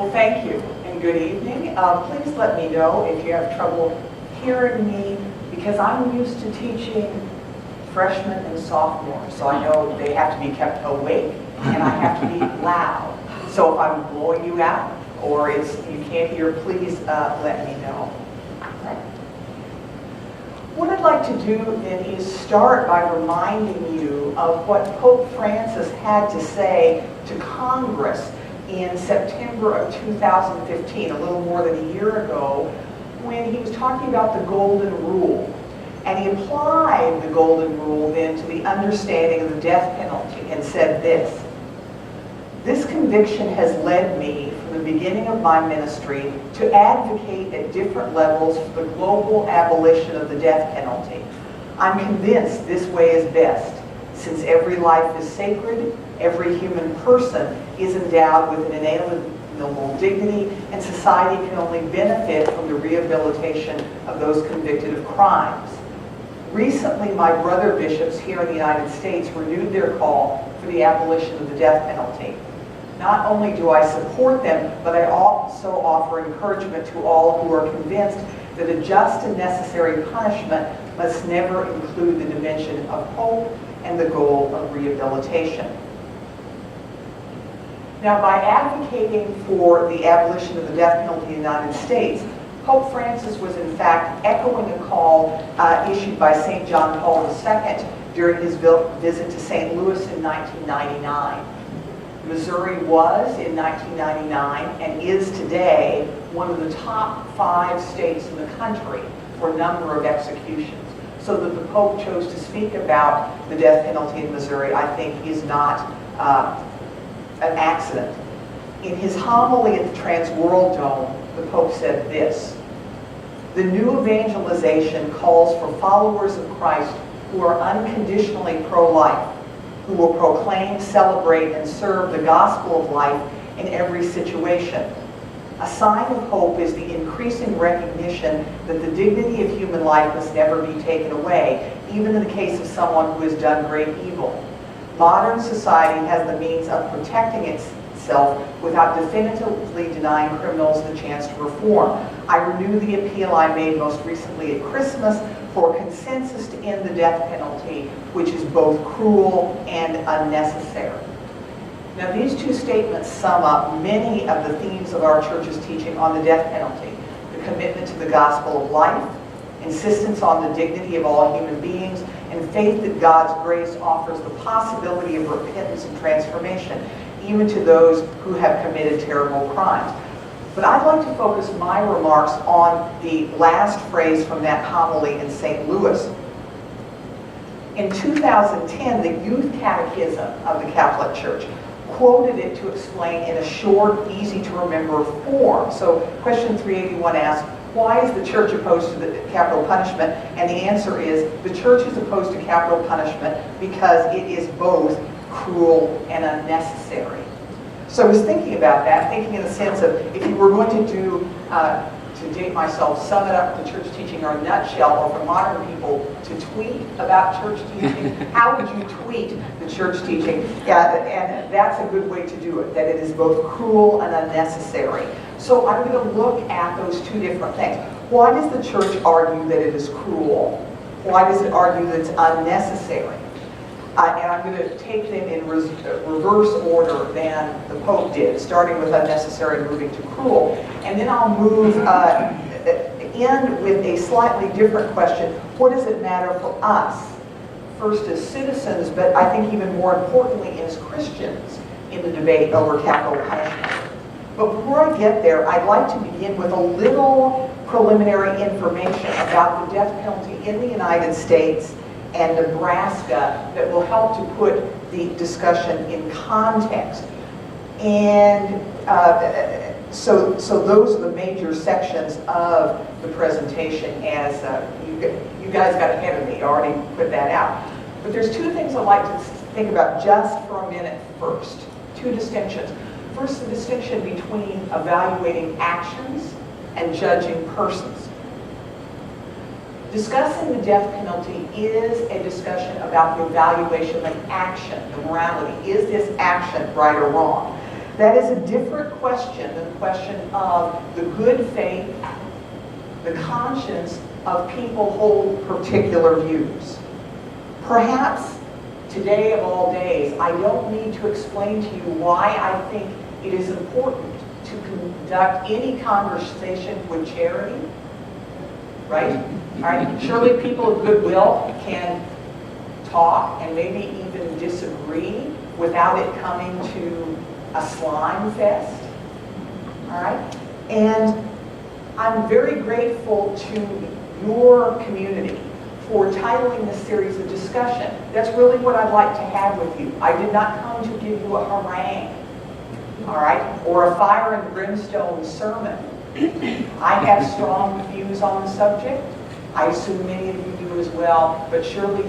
Well, thank you and good evening. Please let me know if you have trouble hearing me, because I'm used to teaching freshmen and sophomores, so I know they have to be kept awake and I have to be loud. So if I'm blowing you out or you can't hear, please let me know. What I'd like to do then is start by reminding you of what Pope Francis had to say to Congress in September of 2015, a little more than a year ago, when he was talking about the Golden Rule. And he applied the Golden Rule then to the understanding of the death penalty and said this: "This conviction has led me from the beginning of my ministry to advocate at different levels for the global abolition of the death penalty. I'm convinced this way is best, since every life is sacred, every human person is endowed with an inalienable dignity, and society can only benefit from the rehabilitation of those convicted of crimes. Recently, my brother bishops here in the United States renewed their call for the abolition of the death penalty. Not only do I support them, but I also offer encouragement to all who are convinced that a just and necessary punishment must never include the dimension of hope and the goal of rehabilitation." Now, by advocating for the abolition of the death penalty in the United States, Pope Francis was in fact echoing a call issued by St. John Paul II during his visit to St. Louis in 1999. Missouri was, in 1999, and is today, one of the top 5 states in the country for number of executions. So that the Pope chose to speak about the death penalty in Missouri, I think, is not an accident. In his homily at the Trans-World Dome, the Pope said this: "The new evangelization calls for followers of Christ who are unconditionally pro-life, who will proclaim, celebrate, and serve the gospel of life in every situation. A sign of hope is the increasing recognition that the dignity of human life must never be taken away, even in the case of someone who has done great evil. Modern society has the means of protecting itself without definitively denying criminals the chance to reform. I renew the appeal I made most recently at Christmas for consensus to end the death penalty, which is both cruel and unnecessary." Now, these two statements sum up many of the themes of our church's teaching on the death penalty: the commitment to the gospel of life, insistence on the dignity of all human beings, and faith that God's grace offers the possibility of repentance and transformation, even to those who have committed terrible crimes. But I'd like to focus my remarks on the last phrase from that homily in St. Louis. In 2010, the Youth Catechism of the Catholic Church quoted it to explain in a short, easy-to-remember form. So question 381 asks, why is the church opposed to the capital punishment? And the answer is, the church is opposed to capital punishment because it is both cruel and unnecessary. So I was thinking about that, thinking in the sense of, if you were going to do, to date myself, sum it up, the church teaching or a nutshell, or for modern people to tweet about church teaching, how would you tweet the church teaching? Yeah, and that's a good way to do it, that it is both cruel and unnecessary. So I'm going to look at those two different things. Why does the church argue that it is cruel? Why does it argue that it's unnecessary? And I'm going to take them in reverse order than the Pope did, starting with unnecessary and moving to cruel. And then I'll move end with a slightly different question. What does it matter for us? First as citizens, but I think even more importantly as Christians in the debate over capital punishment. But before I get there, I'd like to begin with a little preliminary information about the death penalty in the United States and Nebraska that will help to put the discussion in context. And so those are the major sections of the presentation, as you guys got ahead of me, already put that out. But there's two things I'd like to think about just for a minute first. Two distinctions. First, the distinction between evaluating actions and judging persons. Discussing the death penalty is a discussion about the evaluation of action, the morality. Is this action right or wrong? That is a different question than the question of the good faith, the conscience of people hold particular views. Perhaps today of all days, I don't need to explain to you why I think it is important to conduct any conversation with charity, right? All right. Surely people of goodwill can talk and maybe even disagree without it coming to a slime fest. All right. And I'm very grateful to your community for titling this series of discussion. That's really what I'd like to have with you. I did not come to give you a harangue, all right, or a fire and brimstone sermon. I have strong views on the subject. I assume many of you do as well, but surely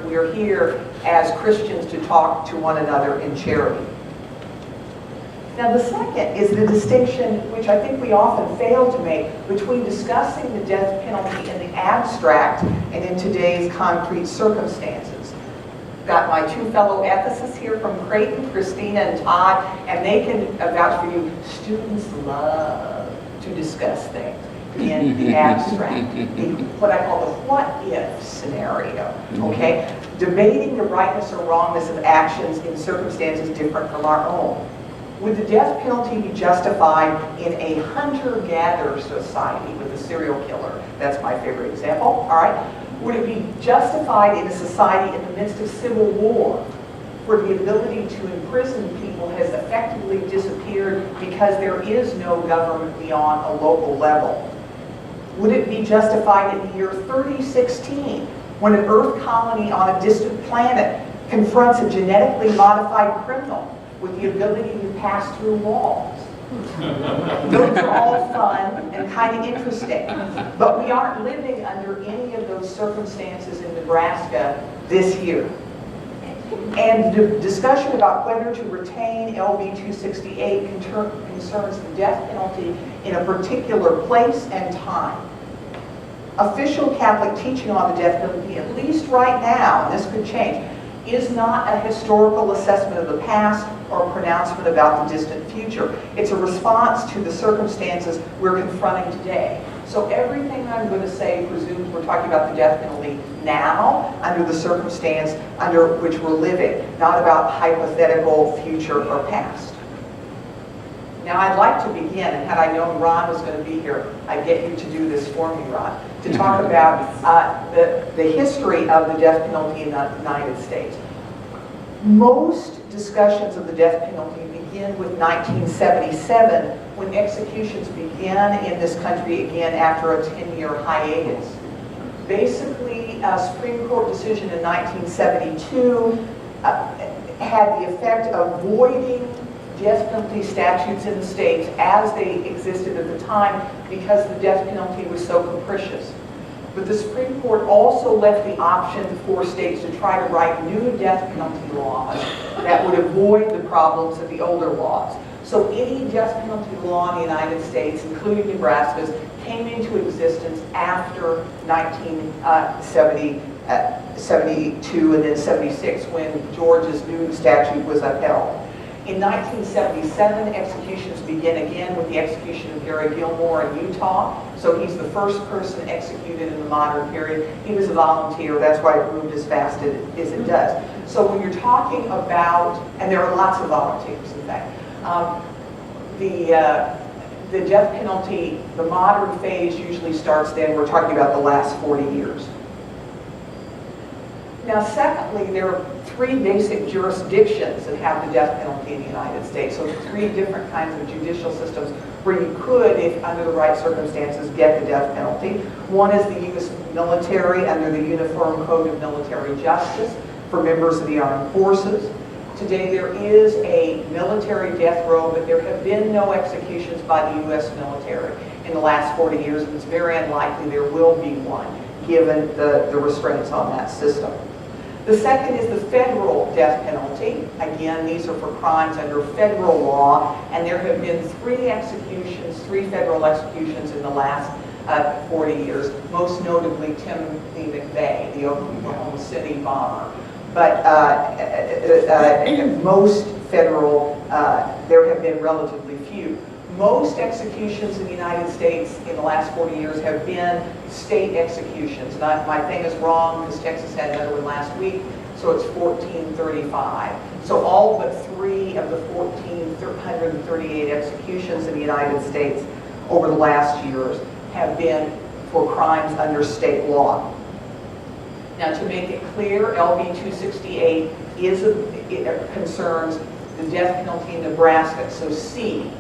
we're here as Christians to talk to one another in charity. Now the second is the distinction, which I think we often fail to make, between discussing the death penalty in the abstract and in today's concrete circumstances. Got my two fellow ethicists here from Creighton, Christina and Todd, and they can vouch for you. Students love to discuss things in the abstract, what I call the what-if scenario, okay? Debating the rightness or wrongness of actions in circumstances different from our own. Would the death penalty be justified in a hunter-gatherer society with a serial killer? That's my favorite example, all right? Would it be justified in a society in the midst of civil war, where the ability to imprison people has effectively disappeared because there is no government beyond a local level? Would it be justified in the year 3016, when an Earth colony on a distant planet confronts a genetically modified criminal with the ability to pass through walls? Those are all fun and kind of interesting, but we aren't living under any of those circumstances in Nebraska this year. And the discussion about whether to retain LB 268 concerns the death penalty in a particular place and time. Official Catholic teaching on the death penalty, at least right now, and this could change, is not a historical assessment of the past or a pronouncement about the distant future. It's a response to the circumstances we're confronting today. So everything I'm going to say presumes we're talking about the death penalty now, under the circumstance under which we're living, not about hypothetical future or past. Now I'd like to begin, and had I known Ron was going to be here, I'd get you to do this for me, Ron, to talk about the history of the death penalty in the United States. Most discussions of the death penalty begin with 1977, when executions began in this country again after a 10-year hiatus. Basically, a Supreme Court decision in 1972 had the effect of voiding death penalty statutes in the states as they existed at the time because the death penalty was so capricious. But the Supreme Court also left the option for states to try to write new death penalty laws that would avoid the problems of the older laws. So any death penalty law in the United States, including Nebraska's, came into existence after 1972 and then 76, when Georgia's new statute was upheld. In 1977, executions begin again with the execution of Gary Gilmore in Utah. So he's the first person executed in the modern period. He was a volunteer, that's why it moved as fast as it does. So when you're talking about, and there are lots of volunteers in fact, the death penalty, the modern phase usually starts then. We're talking about the last 40 years. Now secondly, there are three basic jurisdictions that have the death penalty in the United States. So three different kinds of judicial systems where you could, if under the right circumstances, get the death penalty. One is the U.S. military under the Uniform Code of Military Justice for members of the armed forces. Today there is a military death row, but there have been no executions by the U.S. military in the last 40 years, and it's very unlikely there will be one, given the restraints on that system. The second is the federal death penalty. Again, these are for crimes under federal law, and there have been three federal executions in the last 40 years, most notably Timothy McVeigh, the Oklahoma City bomber. But most federal there have been relatively few. Most executions in the United States in the last 40 years have been state executions. And my thing is wrong because Texas had another one last week, so it's 1435. So all but 3 of the 1,438 executions in the United States over the last years have been for crimes under state law. Now, to make it clear, LB 268 it concerns the death penalty in Nebraska. So C,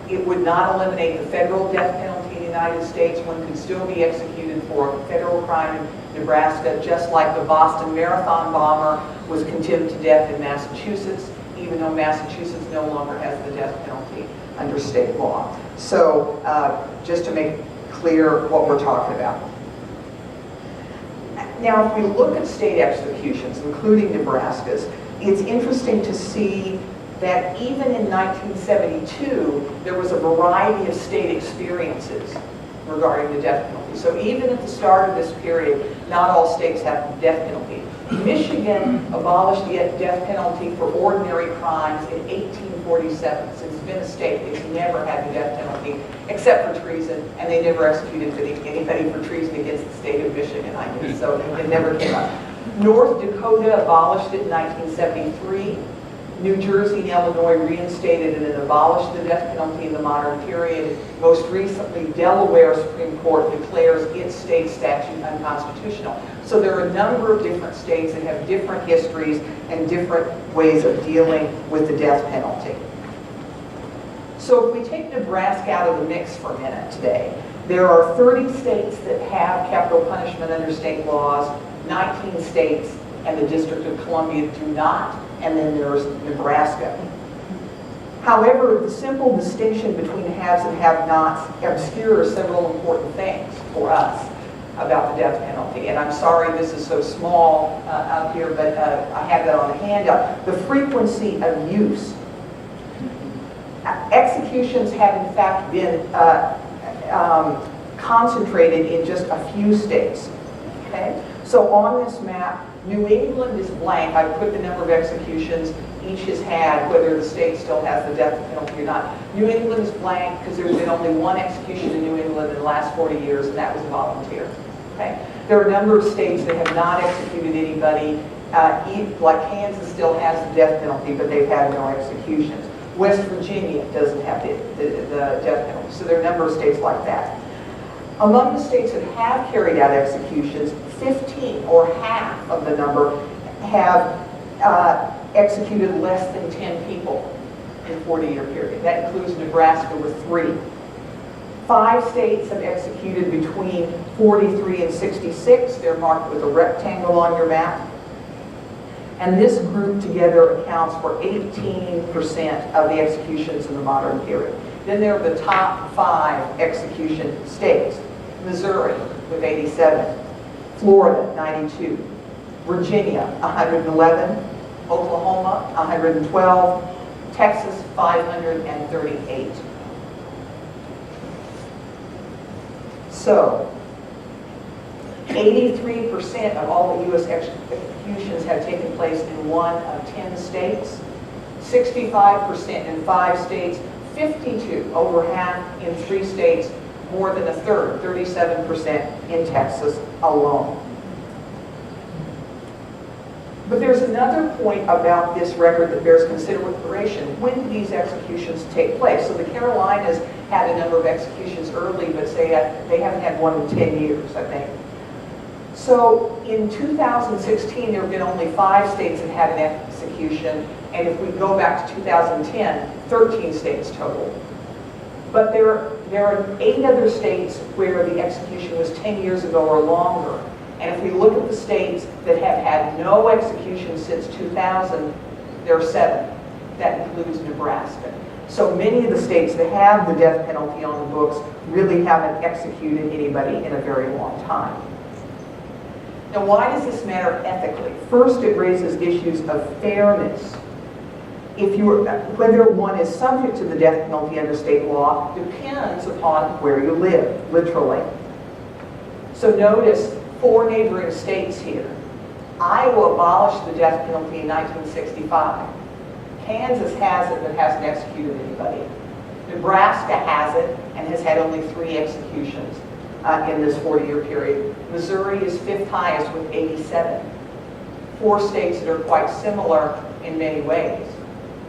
it would not eliminate the federal death penalty in the United States. One could still be executed for a federal crime in Nebraska, just like the Boston Marathon bomber was condemned to death in Massachusetts, even though Massachusetts no longer has the death penalty under state law. So just to make clear what we're talking about. Now, if we look at state executions, including Nebraska's, it's interesting to see that even in 1972, there was a variety of state experiences regarding the death penalty. So even at the start of this period, not all states have the death penalty. Michigan abolished the death penalty for ordinary crimes in 1847. Since it's been a state, it's never had the death penalty, except for treason, and they never executed anybody for treason against the state of Michigan, I guess, so it never came up. North Dakota abolished it in 1973. New Jersey and Illinois reinstated it and abolished the death penalty in the modern period. Most recently, Delaware Supreme Court declares its state statute unconstitutional. So there are a number of different states that have different histories and different ways of dealing with the death penalty. So if we take Nebraska out of the mix for a minute today, there are 30 states that have capital punishment under state laws, 19 states and the District of Columbia do not, and then there's Nebraska. However, the simple distinction between haves and have-nots obscures several important things for us about the death penalty. And I'm sorry this is so small up here, but I have that on the handout. The frequency of use. Executions have in fact been concentrated in just a few states. Okay? So on this map, New England is blank. I put the number of executions each has had, whether the state still has the death penalty or not. New England is blank because there's been only one execution in New England in the last 40 years, and that was volunteer. Okay? There are a number of states that have not executed anybody. Like Kansas still has the death penalty, but they've had no executions. West Virginia doesn't have the death penalty. So there are a number of states like that. Among the states that have carried out executions, 15 or half of the number have executed less than 10 people in a 40-year period. That includes Nebraska with 3. 5 states have executed between 43 and 66. They're marked with a rectangle on your map. And this group together accounts for 18% of the executions in the modern period. Then there are the top 5 execution states. Missouri with 87, Florida 92, Virginia 111, Oklahoma 112, Texas 538. So 83% of all the U.S. executions have taken place in one of 10 states, 65% in 5 states, 52, over half in 3 states, more than a third, 37% in Texas alone. But there's another point about this record that bears consideration. When did these executions take place? So the Carolinas had a number of executions early, but say they haven't had one in 10 years, I think. So in 2016, there have been only 5 states that had an execution, and if we go back to 2010, 13 states total. But there are 8 other states where the execution was 10 years ago or longer. And if we look at the states that have had no execution since 2000, there are 7. That includes Nebraska. So many of the states that have the death penalty on the books really haven't executed anybody in a very long time. Now, why does this matter ethically? First, it raises issues of fairness. Whether one is subject to the death penalty under state law depends upon where you live, literally. So notice 4 neighboring states here. Iowa abolished the death penalty in 1965. Kansas has it but hasn't executed anybody. Nebraska has it and has had only 3 executions in this 40-year period. Missouri is 5th highest with 87. 4 states that are quite similar in many ways,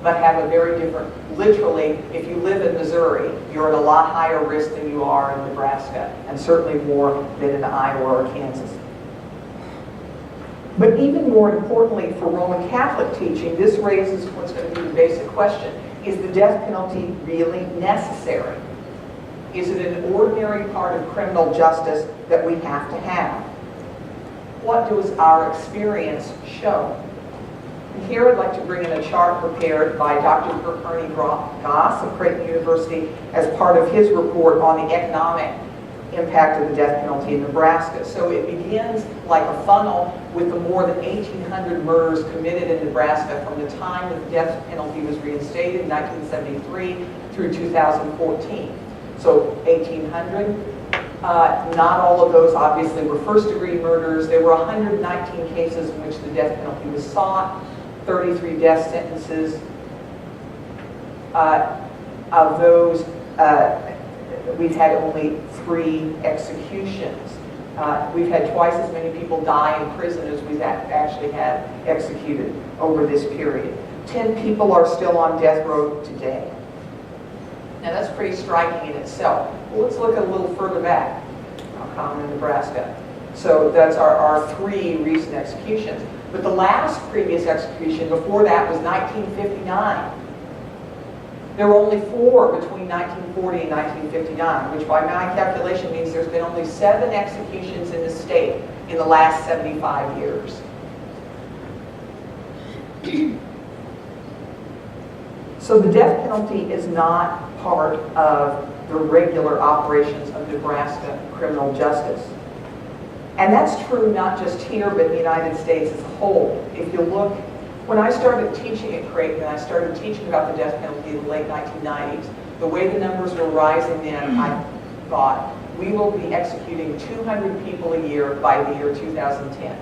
but have a very different, literally, if you live in Missouri, you're at a lot higher risk than you are in Nebraska, and certainly more than in Iowa or Kansas. But even more importantly for Roman Catholic teaching, this raises what's going to be the basic question. Is the death penalty really necessary? Is it an ordinary part of criminal justice that we have to have? What does our experience show? And here I'd like to bring in a chart prepared by Dr. Ernie Goss of Creighton University as part of his report on the economic impact of the death penalty in Nebraska. So it begins like a funnel with the more than 1,800 murders committed in Nebraska from the time that the death penalty was reinstated in 1973 through 2014. So 1,800. Not all of those obviously were first-degree murders. There were 119 cases in which the death penalty was sought, 33 death sentences. Of those, we've had only 3 executions. We've had twice as many people die in prison as we've actually had executed over this period. 10 people are still on death row today. Now that's pretty striking in itself. Well, let's look a little further back. How common in Nebraska? So that's our 3 recent executions. But the last previous execution before that was 1959. There were only 4 between 1940 and 1959, which by my calculation means there's been only 7 executions in the state in the last 75 years. So the death penalty is not part of the regular operations of Nebraska criminal justice. And that's true not just here, but in the United States as a whole. If you look, when I started teaching at Creighton, and I started teaching about the death penalty in the late 1990s, the way the numbers were rising then, I thought, we will be executing 200 people a year by the year 2010,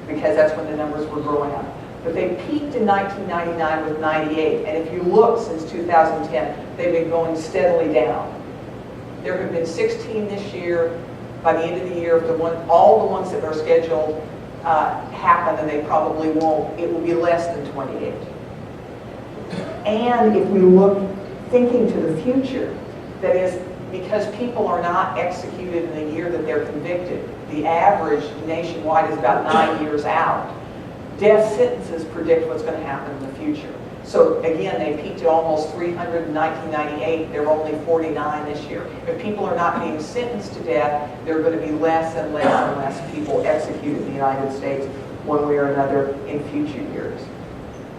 because that's when the numbers were growing up. But they peaked in 1999 with 98, and if you look since 2010, they've been going steadily down. There have been 16 this year. By the end of the year, if all the ones that are scheduled happen, and they probably won't, it will be less than 28. And if we look, thinking to the future, that is, because people are not executed in the year that they're convicted, the average nationwide is about 9 years out. Death sentences predict what's going to happen in the future. So again, they peaked at almost 300 in 1998. There were only 49 this year. If people are not being sentenced to death, there are going to be less and less and less people executed in the United States one way or another in future years.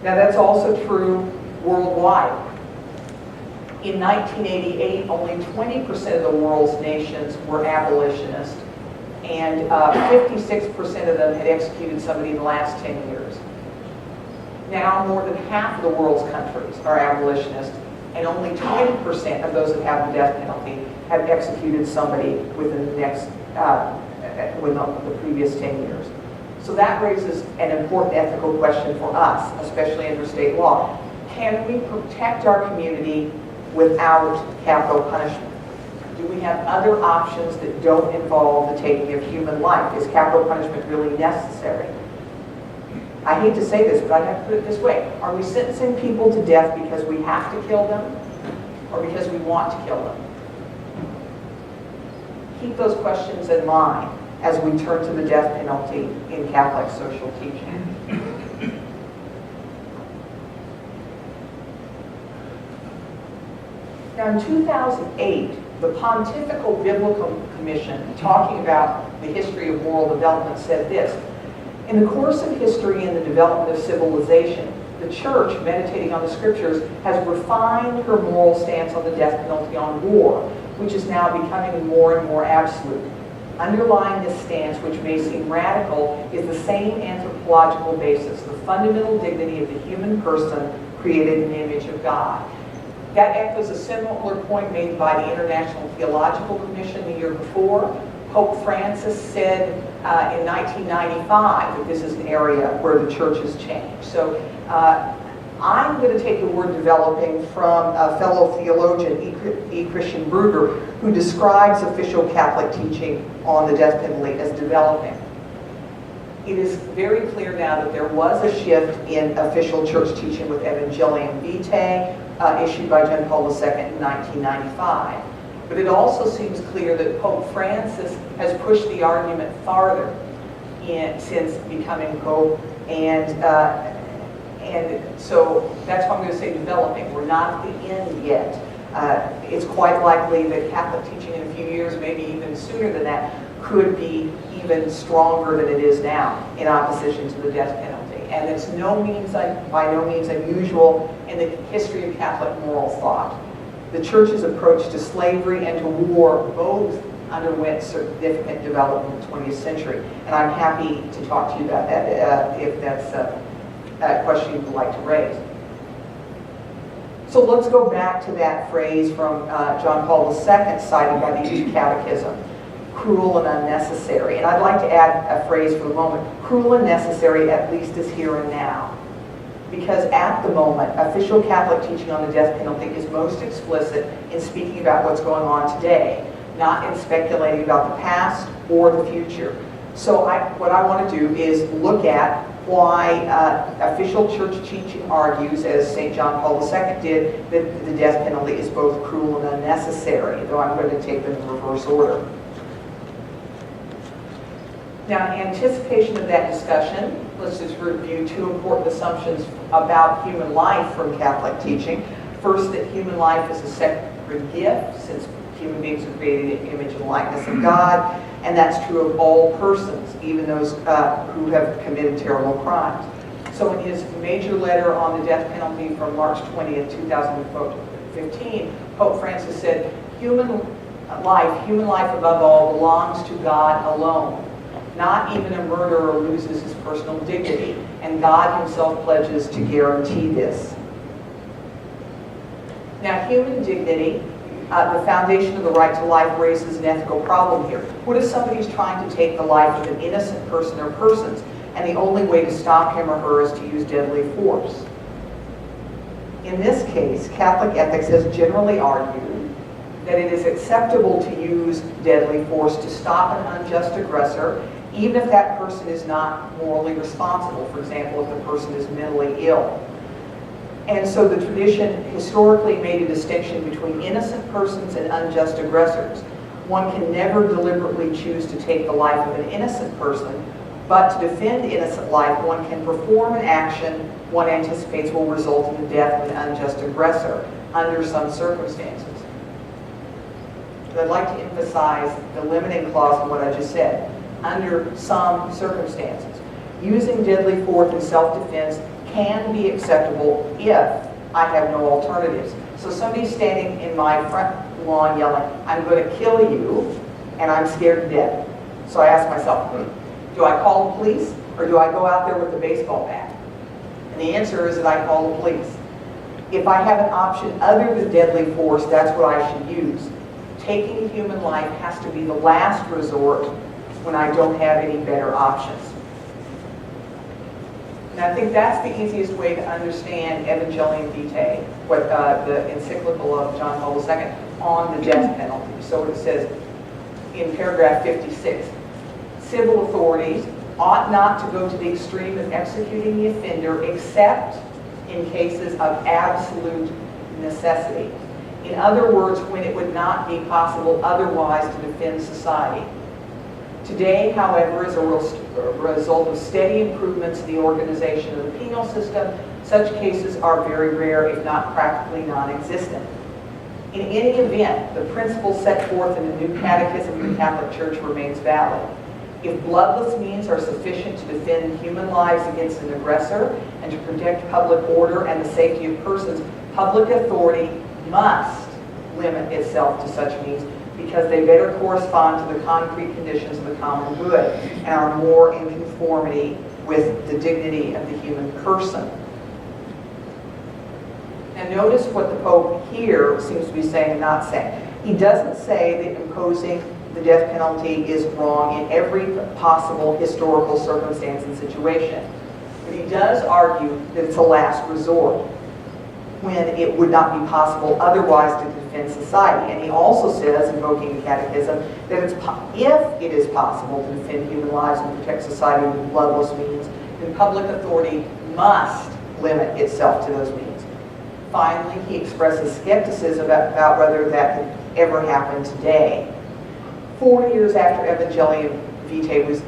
Now that's also true worldwide. In 1988, only 20% of the world's nations were abolitionists, and 56% of them had executed somebody in the last 10 years. Now more than half of the world's countries are abolitionists, and only 20% of those that have the death penalty have executed somebody within the previous 10 years. So that raises an important ethical question for us, especially under state law. Can we protect our community without capital punishment? Do we have other options that don't involve the taking of human life? Is capital punishment really necessary? I hate to say this, but I have to put it this way. Are we sentencing people to death because we have to kill them, or because we want to kill them? Keep those questions in mind as we turn to the death penalty in Catholic social teaching. Now in 2008, the Pontifical Biblical Commission, talking about the history of moral development, said this: in the course of history and the development of civilization, the Church, meditating on the Scriptures, has refined her moral stance on the death penalty on war, which is now becoming more and more absolute. Underlying this stance, which may seem radical, is the same anthropological basis, the fundamental dignity of the human person created in the image of God. That echoes a similar point made by the International Theological Commission the year before. Pope Francis said in 1995 that this is an area where the church has changed. So I'm going to take the word developing from a fellow theologian, E. Christian Bruegger, who describes official Catholic teaching on the death penalty as developing. It is very clear now that there was a shift in official church teaching with Evangelium Vitae, issued by John Paul II in 1995. But it also seems clear that Pope Francis has pushed the argument farther since becoming Pope, and so that's why I'm going to say developing. We're not at the end yet. It's quite likely that Catholic teaching in a few years, maybe even sooner than that, could be even stronger than it is now in opposition to the death penalty. And it's by no means unusual in the history of Catholic moral thought. The Church's approach to slavery and to war both underwent significant development in the 20th century. And I'm happy to talk to you about that if that's a question you would like to raise. So let's go back to that phrase from John Paul II cited by the Youth Catechism, cruel and unnecessary. And I'd like to add a phrase for the moment, cruel and necessary at least is here and now. Because at the moment, official Catholic teaching on the death penalty is most explicit in speaking about what's going on today, not in speculating about the past or the future. So what I want to do is look at why official church teaching argues, as St. John Paul II did, that the death penalty is both cruel and unnecessary, though I'm going to take them in reverse order. Now, in anticipation of that discussion, let's just review two important assumptions about human life from Catholic teaching. First, that human life is a sacred gift, since human beings are created in the image and likeness of God, and that's true of all persons, even those who have committed terrible crimes. So in his major letter on the death penalty from March 20th, 2015, Pope Francis said, human life above all, belongs to God alone. Not even a murderer loses his personal dignity, and God himself pledges to guarantee this. Now, human dignity, the foundation of the right to life, raises an ethical problem here. What if somebody's trying to take the life of an innocent person or persons, and the only way to stop him or her is to use deadly force? In this case, Catholic ethics has generally argued that it is acceptable to use deadly force to stop an unjust aggressor, even if that person is not morally responsible. For example, if the person is mentally ill. And so the tradition historically made a distinction between innocent persons and unjust aggressors. One can never deliberately choose to take the life of an innocent person, but to defend innocent life, one can perform an action one anticipates will result in the death of an unjust aggressor under some circumstances. But I'd like to emphasize the limiting clause in what I just said. Under some circumstances. Using deadly force in self-defense can be acceptable if I have no alternatives. So somebody's standing in my front lawn yelling, I'm going to kill you, and I'm scared to death. So I ask myself, do I call the police, or do I go out there with the baseball bat? And the answer is that I call the police. If I have an option other than deadly force, that's what I should use. Taking human life has to be the last resort when I don't have any better options. And I think that's the easiest way to understand Evangelium Vitae, what the encyclical of John Paul II on the death penalty. So it says in paragraph 56, civil authorities ought not to go to the extreme of executing the offender except in cases of absolute necessity. In other words, when it would not be possible otherwise to defend society. Today, however, as a result of steady improvements in the organization of the penal system, such cases are very rare, if not practically non-existent. In any event, the principle set forth in the new Catechism of the Catholic Church remains valid. If bloodless means are sufficient to defend human lives against an aggressor and to protect public order and the safety of persons, public authority must limit itself to such means, because they better correspond to the concrete conditions of the common good and are more in conformity with the dignity of the human person. Now notice what the Pope here seems to be saying and not saying. He doesn't say that imposing the death penalty is wrong in every possible historical circumstance and situation. But he does argue that it's a last resort when it would not be possible otherwise to defend society. And he also says, invoking the Catechism, that if it is possible to defend human lives and protect society with bloodless means, then public authority must limit itself to those means. Finally, he expresses skepticism about whether that could ever happen today. 4 years after Evangelium Vitae was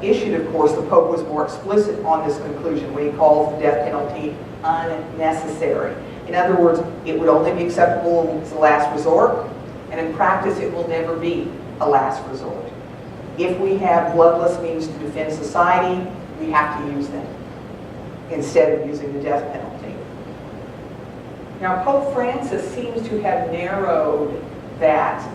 issued, of course, the Pope was more explicit on this conclusion when he calls the death penalty unnecessary. In other words, it would only be acceptable as a last resort, and in practice it will never be a last resort. If we have bloodless means to defend society, we have to use them instead of using the death penalty. Now, Pope Francis seems to have narrowed that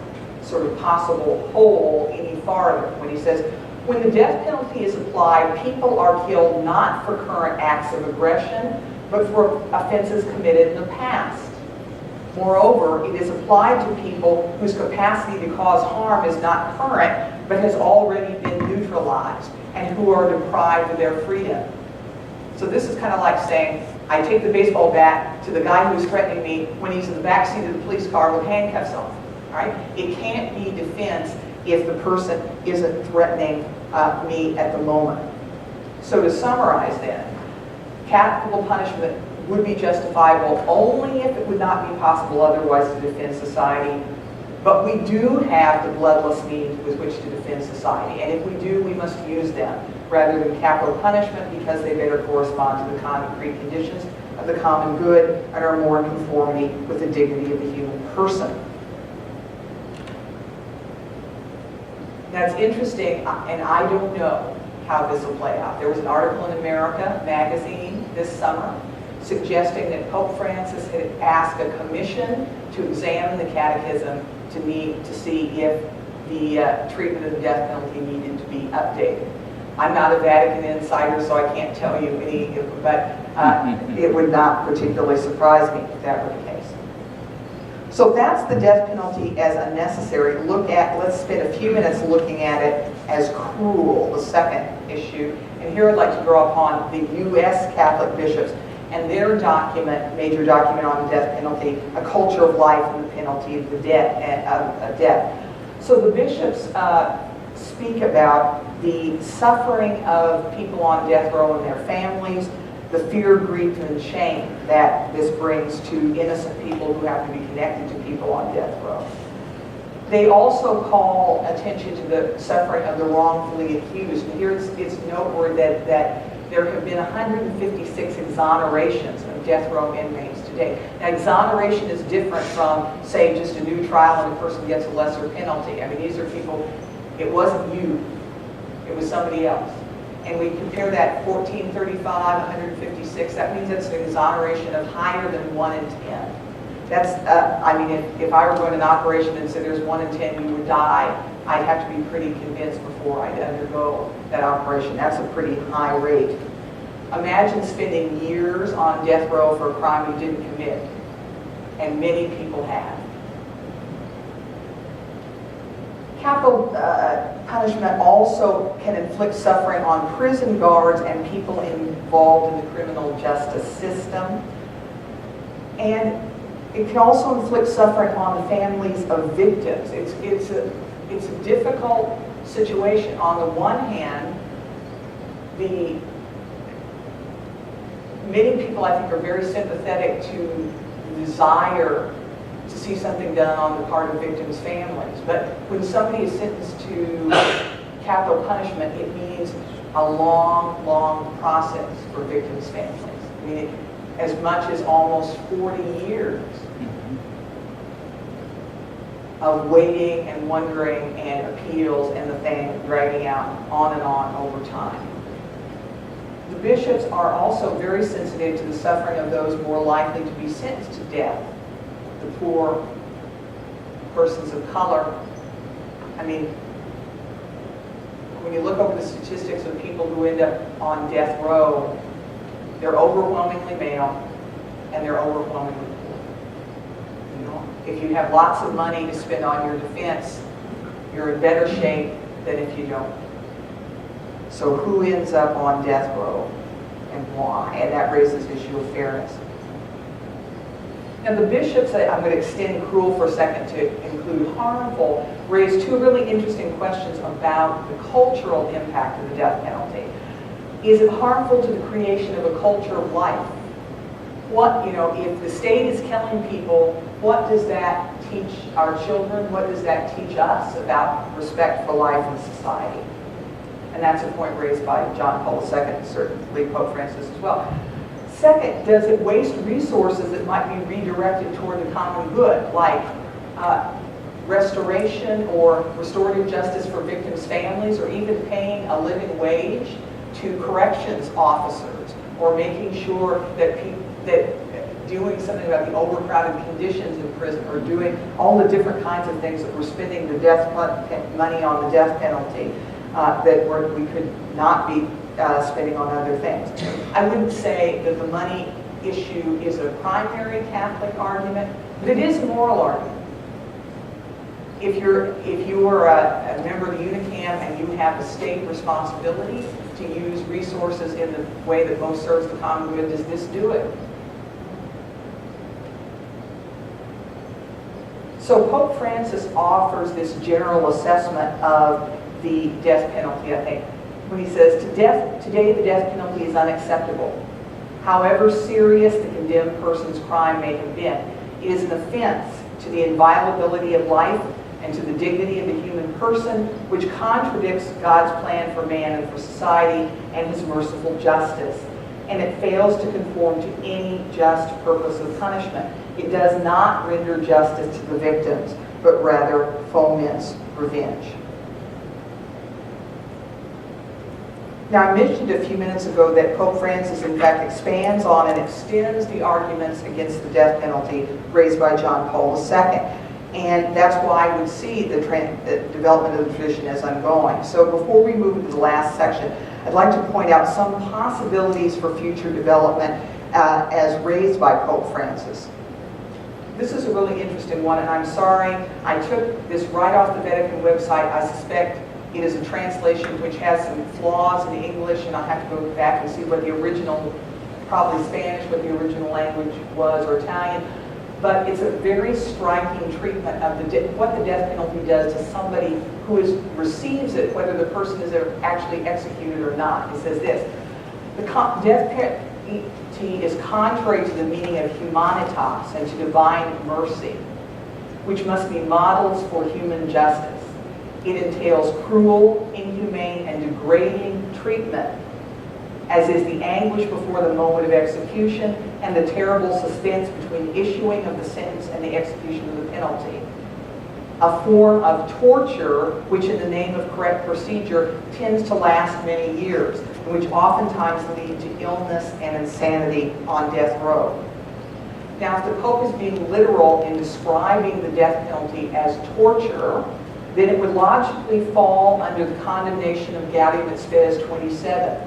sort of possible hole any farther when he says, when the death penalty is applied, people are killed not for current acts of aggression, but for offenses committed in the past. Moreover, it is applied to people whose capacity to cause harm is not current, but has already been neutralized, and who are deprived of their freedom. So this is kind of like saying, I take the baseball bat to the guy who's threatening me when he's in the backseat of the police car with handcuffs on. All right? It can't be defense if the person isn't threatening me at the moment. So to summarize then, capital punishment would be justifiable only if it would not be possible otherwise to defend society. But we do have the bloodless means with which to defend society. And if we do, we must use them rather than capital punishment because they better correspond to the concrete conditions of the common good and are more in conformity with the dignity of the human person. That's interesting, and I don't know how this will play out. There was an article in America magazine this summer suggesting that Pope Francis had asked a commission to examine the Catechism to see if the treatment of the death penalty needed to be updated. I'm not a Vatican insider, so I can't tell you any, but it would not particularly surprise me if that were the case. So that's the death penalty as unnecessary. Let's spend a few minutes looking at it as cruel, the second issue. And here I'd like to draw upon the U.S. Catholic bishops and their major document on the death penalty, A Culture of Life and the Penalty of the Death. So the bishops speak about the suffering of people on death row and their families, the fear, grief, and shame that this brings to innocent people who have to be connected to people on death row. They also call attention to the suffering of the wrongfully accused. And here it's noteworthy that there have been 156 exonerations of death row inmates today. Now, exoneration is different from, say, just a new trial and a person gets a lesser penalty. I mean, these are people, it wasn't you, it was somebody else. And we compare that 1435, 156, that means it's an exoneration of higher than 1 in 10. That's, I mean, if I were going to an operation and said there's 1 in 10 you would die, I'd have to be pretty convinced before I'd undergo that operation. That's a pretty high rate. Imagine spending years on death row for a crime you didn't commit, and many people have. Capital punishment also can inflict suffering on prison guards and people involved in the criminal justice system. And it can also inflict suffering on the families of victims. It's a difficult situation. On the one hand, many people, I think, are very sympathetic to the desire to see something done on the part of victims' families. But when somebody is sentenced to capital punishment, it means a long, long process for victims' families. I mean, as much as almost 40 years of waiting and wondering and appeals and the thing dragging out on and on over time. The bishops are also very sensitive to the suffering of those more likely to be sentenced to death. The poor, persons of color. I mean, when you look over the statistics of people who end up on death row, they're overwhelmingly male and they're overwhelmingly poor. You know, if you have lots of money to spend on your defense, you're in better shape than if you don't. So who ends up on death row? and why, and that raises the issue of fairness. Now the bishops, I'm going to extend cruel for a second to include harmful, raise two really interesting questions about the cultural impact of the death penalty. Is it harmful to the creation of a culture of life? What, if the state is killing people, what does that teach our children? What does that teach us about respect for life and society? And that's a point raised by John Paul II, and certainly Pope Francis as well. Second, does it waste resources that might be redirected toward the common good, like restoration or restorative justice for victims' families, or even paying a living wage to corrections officers, or making sure that doing something about the overcrowded conditions in prison, or doing all the different kinds of things that we're spending the money on the death penalty that we could not be spending on other things. I wouldn't say that the money issue is a primary Catholic argument, but it is a moral argument. If you are a member of the UNICAM and you have a state responsibility to use resources in the way that most serves the common good, does this do it? So Pope Francis offers this general assessment of the death penalty, I think, when he says, today the death penalty is unacceptable. However serious the condemned person's crime may have been, it is an offense to the inviolability of life and to the dignity of the human person, which contradicts God's plan for man and for society and his merciful justice. And it fails to conform to any just purpose of punishment. It does not render justice to the victims, but rather foments revenge. Now, I mentioned a few minutes ago that Pope Francis, in fact, expands on and extends the arguments against the death penalty raised by John Paul II. And that's why I would see the development of the tradition as ongoing. So before we move into the last section, I'd like to point out some possibilities for future development as raised by Pope Francis. This is a really interesting one, and I'm sorry, I took this right off the Vatican website. I suspect it is a translation which has some flaws in the English, and I'll have to go back and see what the original, probably Spanish, what the original language was, or Italian. But it's a very striking treatment of what the death penalty does to somebody who receives it, whether the person is actually executed or not. It says this: the death penalty is contrary to the meaning of humanitas and to divine mercy, which must be models for human justice. It entails cruel, inhumane, and degrading treatment, as is the anguish before the moment of execution and the terrible suspense between issuing of the sentence and the execution of the penalty. A form of torture which, in the name of correct procedure, tends to last many years, and which oftentimes lead to illness and insanity on death row. Now, if the Pope is being literal in describing the death penalty as torture, then it would logically fall under the condemnation of Gaudium et Spes 27,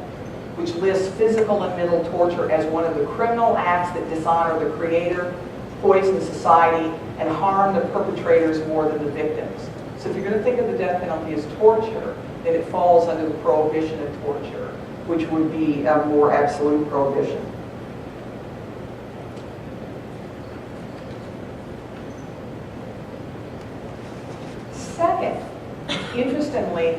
which lists physical and mental torture as one of the criminal acts that dishonor the Creator, poison society, and harm the perpetrators more than the victims. So if you're going to think of the death penalty as torture, then it falls under the prohibition of torture, which would be a more absolute prohibition. Second, interestingly,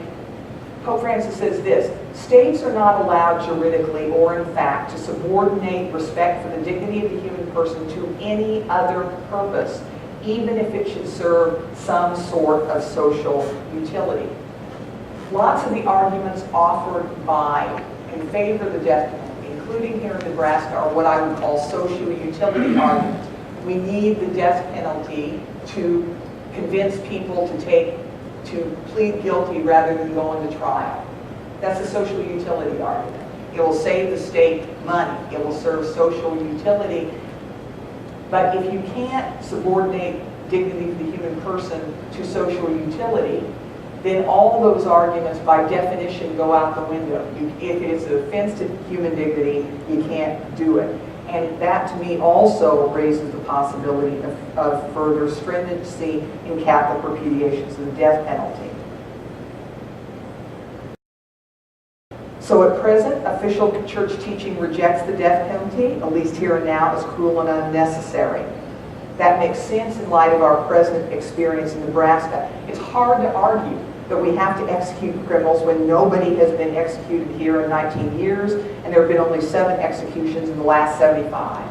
Pope Francis says this: states are not allowed juridically or in fact to subordinate respect for the dignity of the human person to any other purpose, even if it should serve some sort of social utility. Lots of the arguments offered in favor of the death penalty, including here in Nebraska, are what I would call social utility arguments. We need the death penalty to convince people to plead guilty rather than going to trial. That's a social utility argument. It will save the state money. It will serve social utility. But if you can't subordinate dignity of the human person to social utility, then all those arguments by definition go out the window. If it's an offense to human dignity, you can't do it. And that, to me, also raises the possibility of further stringency in Catholic repudiations of the death penalty. So at present, official church teaching rejects the death penalty, at least here and now, as cruel and unnecessary. That makes sense in light of our present experience in Nebraska. It's hard to argue that we have to execute criminals when nobody has been executed here in 19 years, and there have been only 7 executions in the last 75.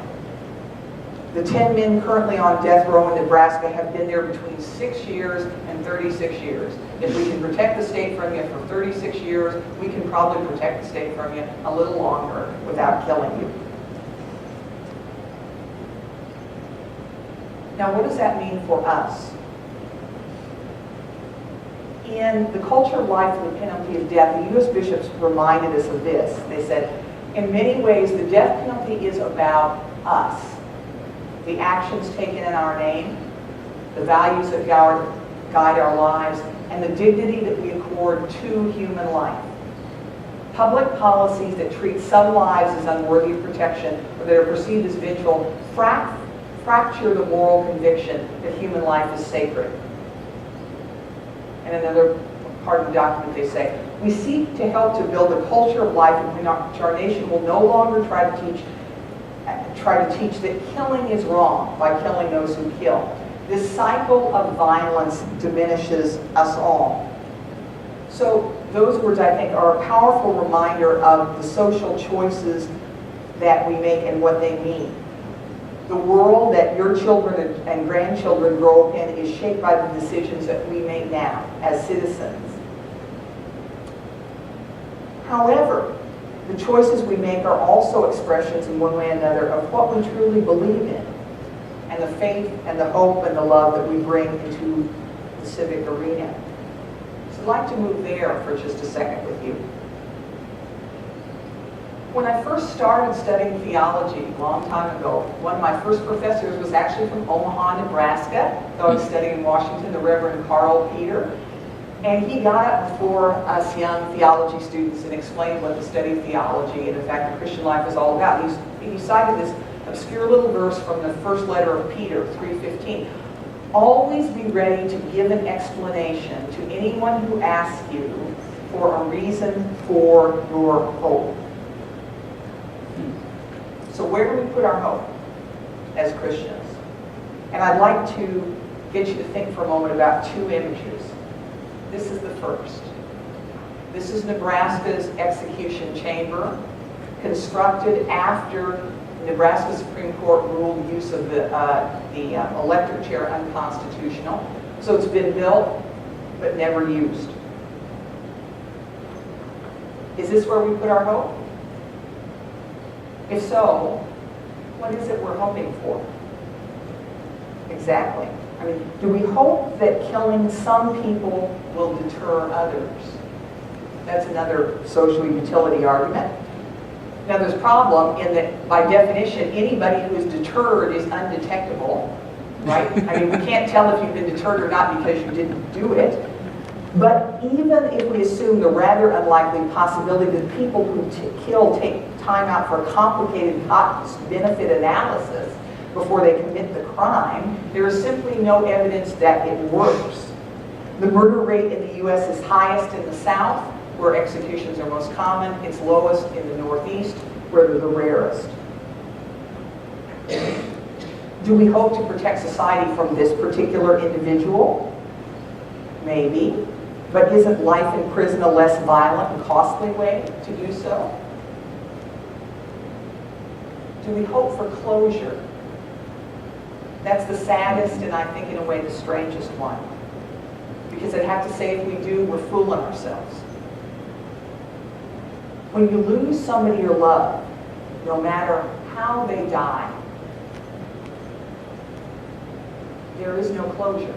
The 10 men currently on death row in Nebraska have been there between 6 years and 36 years. If we can protect the state from you for 36 years, we can probably protect the state from you a little longer without killing you. Now, what does that mean for us? In the culture of life and the penalty of death, the U.S. bishops reminded us of this. They said, in many ways, the death penalty is about us. The actions taken in our name, the values that guide our lives, and the dignity that we accord to human life. Public policies that treat some lives as unworthy of protection or that are perceived as vengeful fracture the moral conviction that human life is sacred. And another part of the document they say, we seek to help to build a culture of life in which our nation will no longer try to teach that killing is wrong by killing those who kill. This cycle of violence diminishes us all. So those words, I think, are a powerful reminder of the social choices that we make and what they mean. The world that your children and grandchildren grow up in is shaped by the decisions that we make now as citizens. However, the choices we make are also expressions in one way or another of what we truly believe in, and the faith and the hope and the love that we bring into the civic arena. So I'd like to move there for just a second with you. When I first started studying theology a long time ago, one of my first professors was actually from Omaha, Nebraska, though I was studying in Washington, the Reverend Carl Peter. And he got up before us young theology students and explained what the study of theology and, in fact, the Christian life is all about. He cited this obscure little verse from the first letter of Peter, 3:15. Always be ready to give an explanation to anyone who asks you for a reason for your hope. So where do we put our hope as Christians? And I'd like to get you to think for a moment about 2 images. This is the first. This is Nebraska's execution chamber, constructed after Nebraska Supreme Court ruled use of the electric chair unconstitutional. So it's been built, but never used. Is this where we put our hope? If so, what is it we're hoping for? Exactly. I mean, do we hope that killing some people will deter others? That's another social utility argument. Now there's a problem in that, by definition, anybody who is deterred is undetectable, right? I mean, we can't tell if you've been deterred or not because you didn't do it. But even if we assume the rather unlikely possibility that people who kill take time out for a complicated cost-benefit analysis before they commit the crime, there is simply no evidence that it works. The murder rate in the U.S. is highest in the South, where executions are most common. It's lowest in the Northeast, where they're the rarest. Do we hope to protect society from this particular individual? Maybe. But isn't life in prison a less violent and costly way to do so? Do we hope for closure? That's the saddest and, I think, in a way, the strangest one. Because I'd have to say, if we do, we're fooling ourselves. When you lose somebody you love, no matter how they die, there is no closure.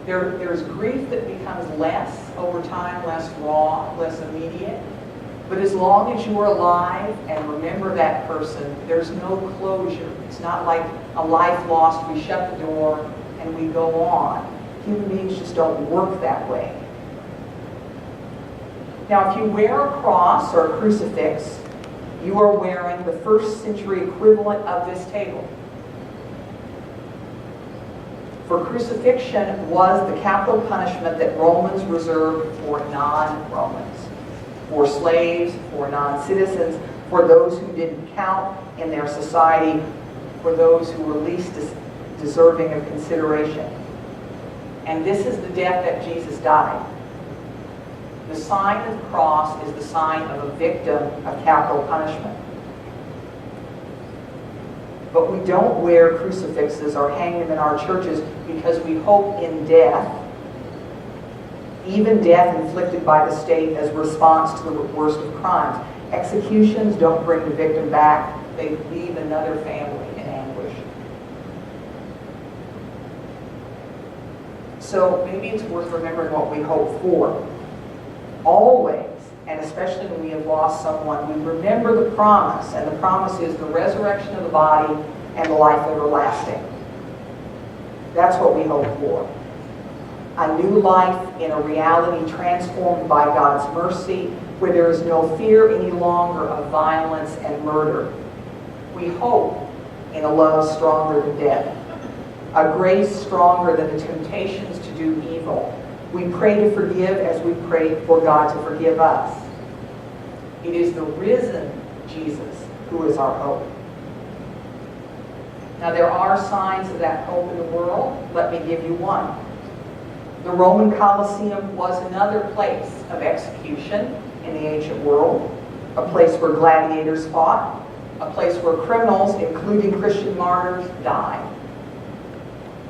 There's grief that becomes less over time, less raw, less immediate. But as long as you're alive and remember that person, there's no closure. It's not like a life lost, we shut the door and we go on. Human beings just don't work that way. Now, if you wear a cross or a crucifix, you are wearing the first century equivalent of this table. For crucifixion was the capital punishment that Romans reserved for non-Romans. for slaves, for non-citizens, for those who didn't count in their society, for those who were least deserving of consideration. And this is the death that Jesus died. The sign of the cross is the sign of a victim of capital punishment. But we don't wear crucifixes or hang them in our churches because we hope in death, even death inflicted by the state as response to the worst of crimes. Executions don't bring the victim back, they leave another family in anguish. So maybe it's worth remembering what we hope for. Always, and especially when we have lost someone, we remember the promise, and the promise is the resurrection of the body and the life everlasting. That's what we hope for. A new life in a reality transformed by God's mercy, where there is no fear any longer of violence and murder. We hope in a love stronger than death, a grace stronger than the temptations to do evil. We pray to forgive as we pray for God to forgive us. It is the risen Jesus who is our hope. Now there are signs of that hope in the world. Let me give you one. The Roman Colosseum was another place of execution in the ancient world, a place where gladiators fought, a place where criminals, including Christian martyrs, died.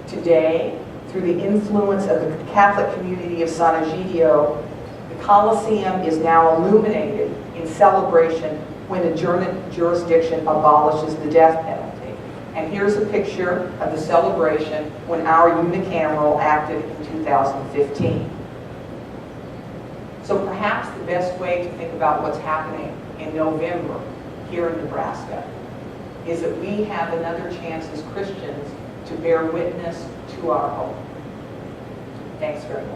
Today, through the influence of the Catholic community of San Egidio, the Colosseum is now illuminated in celebration when a jurisdiction abolishes the death penalty. And here's a picture of the celebration when our unicameral acted in 2015. So perhaps the best way to think about what's happening in November here in Nebraska is that we have another chance as Christians to bear witness to our hope. Thanks very much.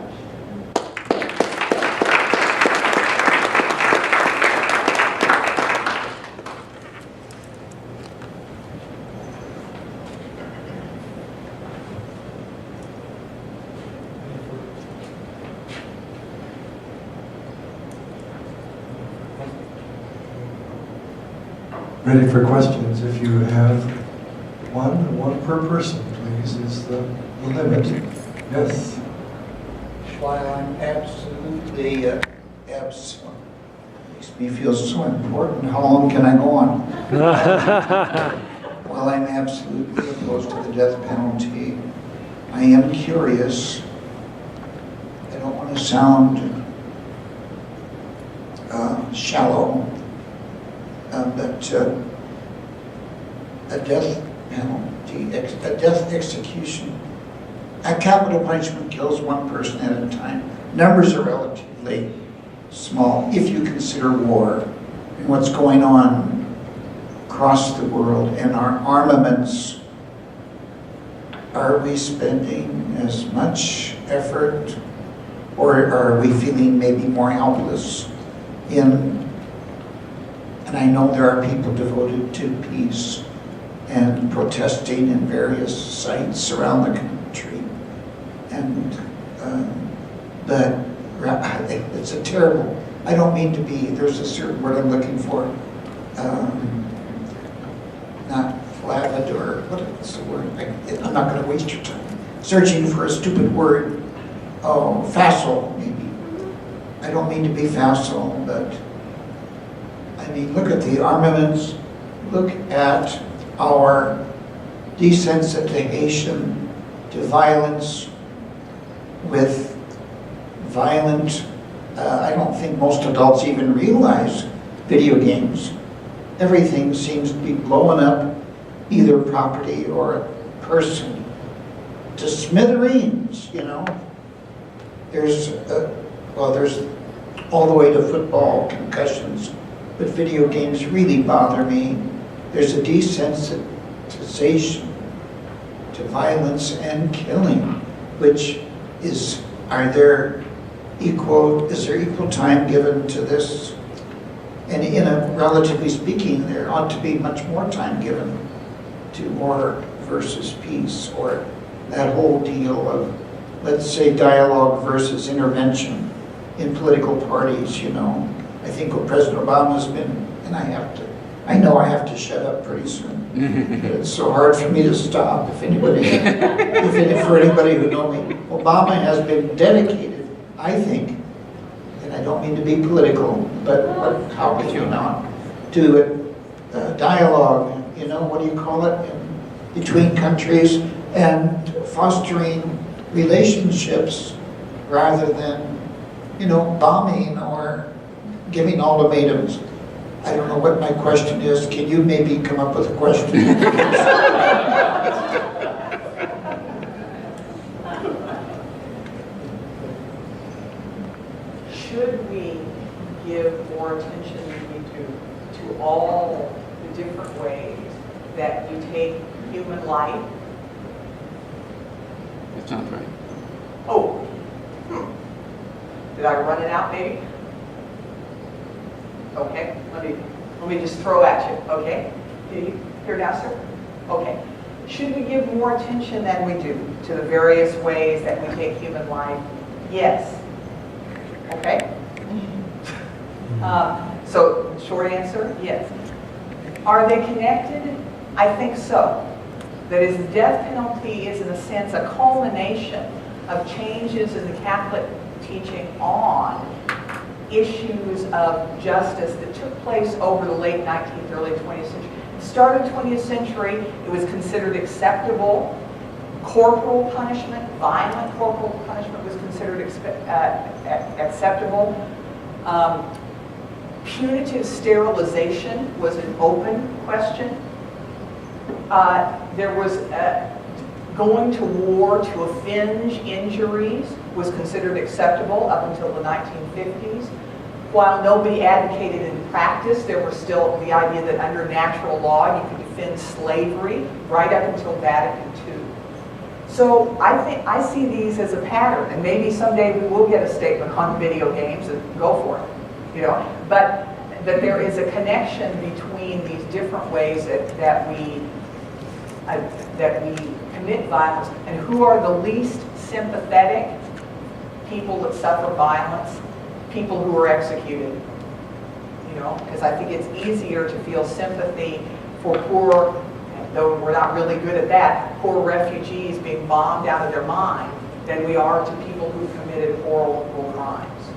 Ready for questions. If you have one per person, please, is the limit. Yes. While I'm absolutely makes me feel so important, how long can I go on? While I'm absolutely opposed to the death penalty, I am curious. I don't want to sound shallow, but a death penalty, a death execution, a capital punishment kills one person at a time. Numbers are relatively small if you consider war and what's going on across the world and our armaments. Are we spending as much effort, or are we feeling maybe more helpless in, and I know there are people devoted to peace and protesting in various sites around the country, and but it's a terrible, I don't mean to be, there's a certain word I'm looking for, not flavid, or what's the word, I'm not going to waste your time searching for a stupid word. Oh, facile, maybe. I don't mean to be facile, but I mean, look at the armaments, look at our desensitization to violence with violent, I don't think most adults even realize video games. Everything seems to be blowing up either property or a person to smithereens, you know. There's all the way to football, concussions, but video games really bother me. There's a desensitization to violence and killing, which is, is there equal time given to this? And in a, relatively speaking, there ought to be much more time given to war versus peace, or that whole deal of, let's say, dialogue versus intervention in political parties, you know. I think what President Obama's been, and I know I have to shut up pretty soon. It's so hard for me to stop for anybody who knows me. Obama has been dedicated, I think, and I don't mean to be political, but how could you not, to dialogue, you know, what do you call it, between countries, and fostering relationships rather than, you know, bombing or giving ultimatums. I don't know what my question is. Can you maybe come up with a question? Should we give more attention than we do to all the different ways that you take human life? That sounds right. Oh, did I run it out, maybe? Okay, let me just throw at you, okay? Do you hear now, sir? Okay. Should we give more attention than we do to the various ways that we take human life? Yes. Okay? So, short answer, yes. Are they connected? I think so. That is, the death penalty is, in a sense, a culmination of changes in the Catholic teaching on issues of justice that took place over the late 19th, early 20th century. The start of the 20th century, it was considered acceptable. Corporal punishment, violent corporal punishment was considered acceptable. Punitive sterilization was an open question. There was going to war to avenge injuries was considered acceptable up until the 1950s. While nobody advocated in practice, there was still the idea that under natural law you could defend slavery right up until Vatican II. So I see these as a pattern, and maybe someday we will get a statement on video games and go for it, you know. But that there is a connection between these different ways that we commit violence, and who are the least sympathetic people that suffer violence, people who are executed. You know, because I think it's easier to feel sympathy for poor, though we're not really good at that, poor refugees being bombed out of their mind than we are to people who've committed horrible crimes.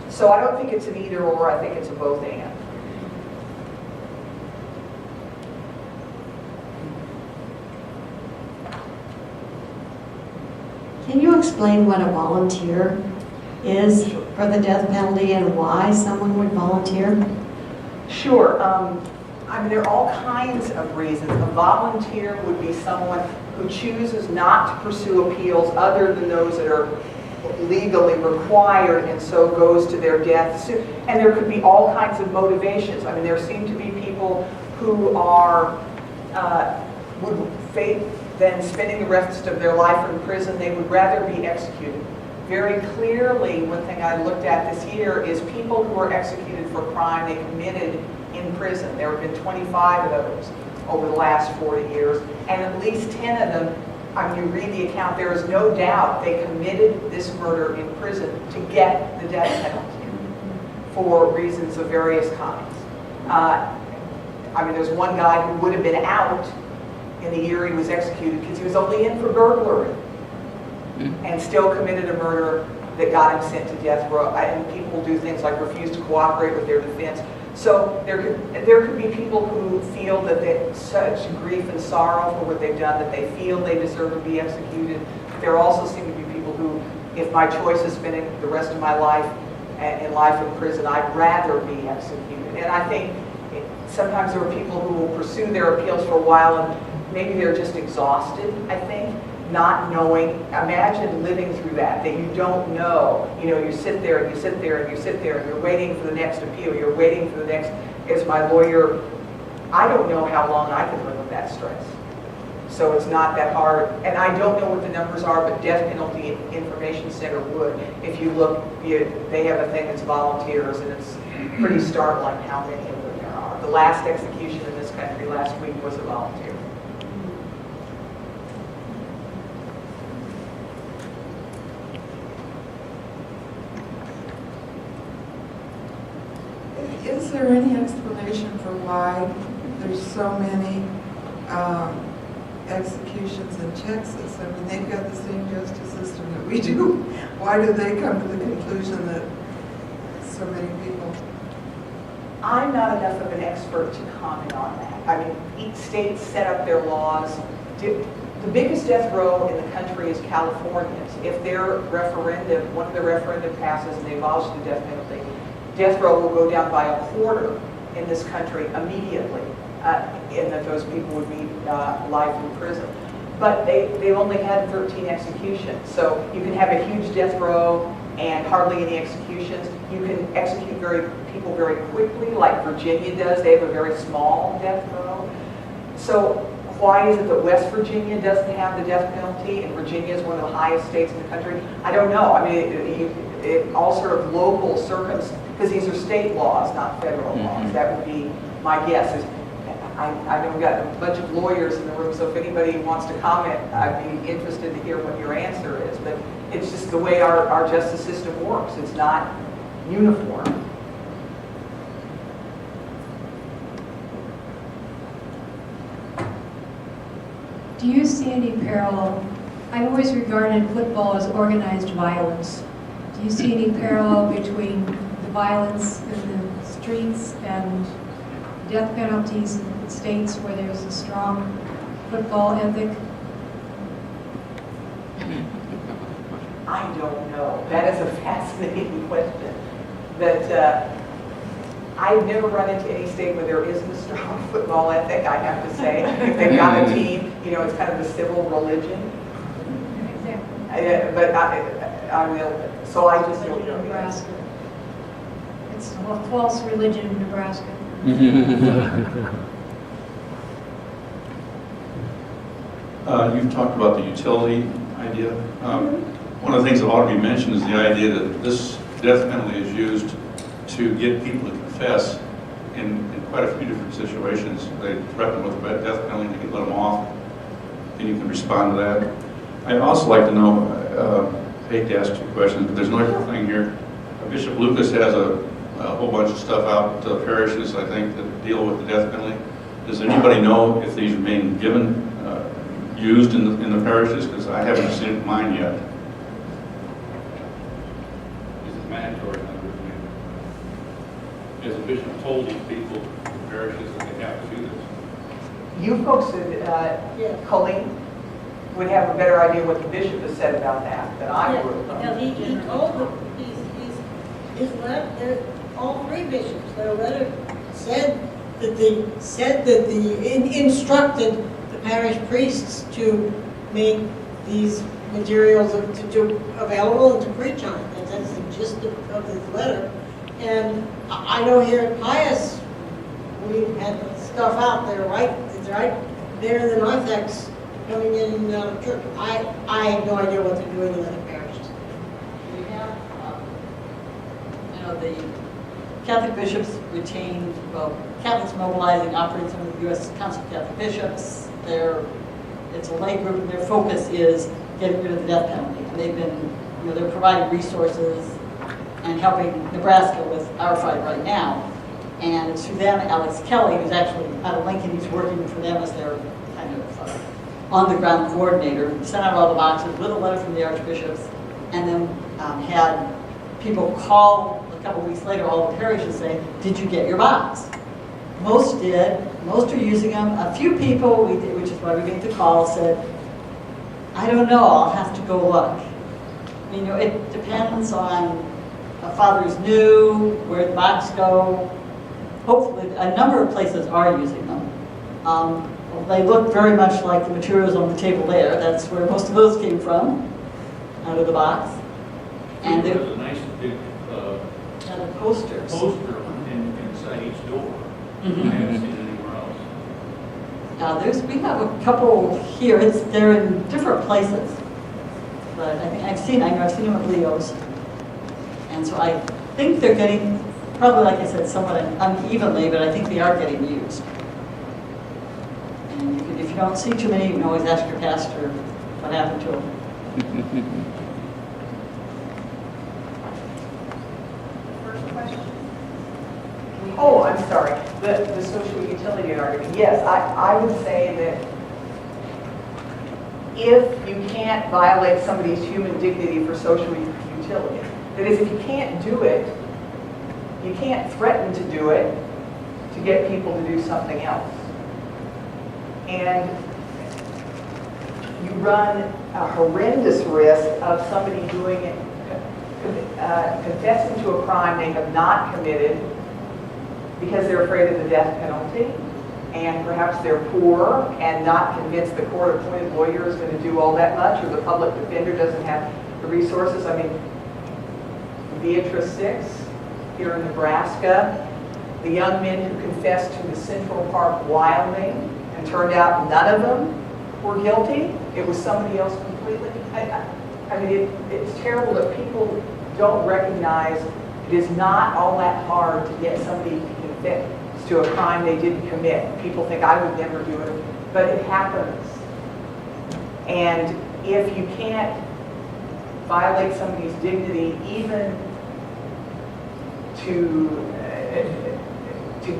So I don't think it's an either or, I think it's a both and. Can you explain what a volunteer is for the death penalty and why someone would volunteer? Sure. I mean, there are all kinds of reasons. A volunteer would be someone who chooses not to pursue appeals other than those that are legally required, and so goes to their death. And there could be all kinds of motivations. I mean, there seem to be people who are would face than spending the rest of their life in prison. They would rather be executed. Very clearly, one thing I looked at this year is people who are executed for crime they committed in prison. There have been 25 of those over the last 40 years, and at least 10 of them, I mean, you read the account, there is no doubt they committed this murder in prison to get the death penalty for reasons of various kinds. I mean, there's one guy who would have been out in the year he was executed because he was only in for burglary and still committed a murder that got him sent to death row. And people do things like refuse to cooperate with their defense. So there could be people who feel that they have such grief and sorrow for what they've done that they feel they deserve to be executed. There also seem to be people who, if my choice is spending the rest of my life in life in prison, I'd rather be executed. And I think sometimes there are people who will pursue their appeals for a while and maybe they're just exhausted, I think, not knowing. Imagine living through that you don't know. You know, you sit there and you sit there and you sit there and you're waiting for the next appeal. You're waiting for the next, as my lawyer, I don't know how long I can live with that stress. So it's not that hard. And I don't know what the numbers are, but Death Penalty Information Center would. If you look, they have a thing that's volunteers, and it's pretty startling how many of them there are. The last execution in this country last week was a volunteer. Is there any explanation for why there's so many executions in Texas? I mean, they've got the same justice system that we do. Why do they come to the conclusion that so many people? I'm not enough of an expert to comment on that. I mean, each state set up their laws. The biggest death row in the country is California's. If their referendum, one of the referendum passes and they abolish the death penalty, death row will go down by a quarter in this country immediately, and that those people would be life in prison. But they've only had 13 executions, so you can have a huge death row and hardly any executions. You can execute people very quickly, like Virginia does. They have a very small death row. So why is it that West Virginia doesn't have the death penalty and Virginia is one of the highest states in the country? I don't know. I mean, it all sort of local circumstances, because these are state laws, not federal laws. That would be my guess. I know we've got a bunch of lawyers in the room, so if anybody wants to comment, I'd be interested to hear what your answer is. But it's just the way our justice system works. It's not uniform. Do you see any parallel? I've always regarded football as organized violence. Do you see any parallel between the violence in the streets and death penalties in states where there's a strong football ethic? I don't know. That is a fascinating question. That I've never run into any state where there isn't a strong football ethic, I have to say. If they've got a team, you know, it's kind of the civil religion. Exactly. But I will, so I just don't know. Nebraska. It's a false religion in Nebraska. You've talked about the utility idea. One of the things that ought to be mentioned is the idea that this death penalty is used to get people to confess in quite a few different situations. They threaten with a death penalty to let them off, and you can respond to that. I'd also like to know, I hate to ask two questions, but there's no other thing here. Bishop Lucas has a whole bunch of stuff out to parishes, I think, that deal with the death penalty. Does anybody know if these are being used in the parishes? Because I haven't seen it in mine yet. This is mandatory number. As a bishop told these people, the parishes, that they have to do this. You folks, Colleen, would have a better idea what the bishop has said about that than I would. Because he told them, his letter, all three bishops, their letter said that instructed the parish priests to make these materials available and to preach on it. And that's the gist of his letter. And I know here at Pius, we've had stuff out there, right? It's right there in the narthex coming in church. I have no idea what they're doing in other parishes. We have, the Catholic bishops retained, Catholics Mobilizing operates under the U.S. Council of Catholic Bishops. It's a lay group, and their focus is getting rid of the death penalty. And they've been, they're providing resources and helping Nebraska with our fight right now. And it's through them, Alex Kelly, who's actually out of Lincoln, he's working for them as their kind of on-the-ground coordinator, sent out all the boxes with a letter from the archbishops, and then had people call a couple weeks later, all the parishes saying, did you get your box? Most did. Most are using them. A few people, we did, which is why we made the call, said, I don't know, I'll have to go look. It depends on a father's new, where the box go. Hopefully, a number of places are using them. They look very much like the materials on the table there. That's where most of those came from, out of the box. And there's a nice big posters. Poster inside each door. I haven't seen it anywhere else. We have a couple here. They're in different places, but I think I've seen them at Leo's, and so I think they're getting, probably like I said, somewhat unevenly, but I think they are getting used. And if you don't see too many, you can always ask your pastor what happened to them. We I'm sorry, the social utility argument. Yes, I would say that if you can't violate somebody's human dignity for social utility, that is, if you can't do it, you can't threaten to do it to get people to do something else. And you run a horrendous risk of somebody doing it, confessing to a crime they have not committed because they're afraid of the death penalty, and perhaps they're poor and not convinced the court-appointed lawyer is going to do all that much, or the public defender doesn't have the resources. I mean, Beatrice 6 here in Nebraska, the young men who confessed to the Central Park wilding, and turned out none of them were guilty. It was somebody else completely. I mean, it's terrible that people don't recognize it is not all that hard to get somebody to confess to a crime they didn't commit. People think, I would never do it, but it happens. And if you can't violate somebody's dignity, even to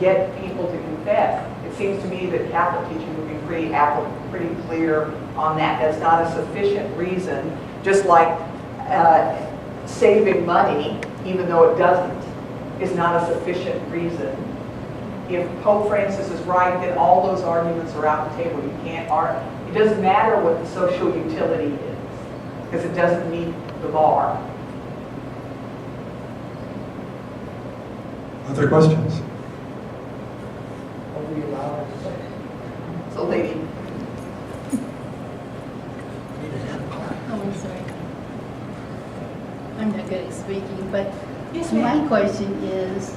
get people to confess, it seems to me that Catholic teaching would be pretty clear on that. That's not a sufficient reason, just like saving money, even though it doesn't, is not a sufficient reason. If Pope Francis is right, then all those arguments are out the table. You can't argue. It doesn't matter what the social utility is, because it doesn't meet the bar. Other questions? So, lady. Oh, I'm sorry. I'm not good at speaking, but Yes, my question is,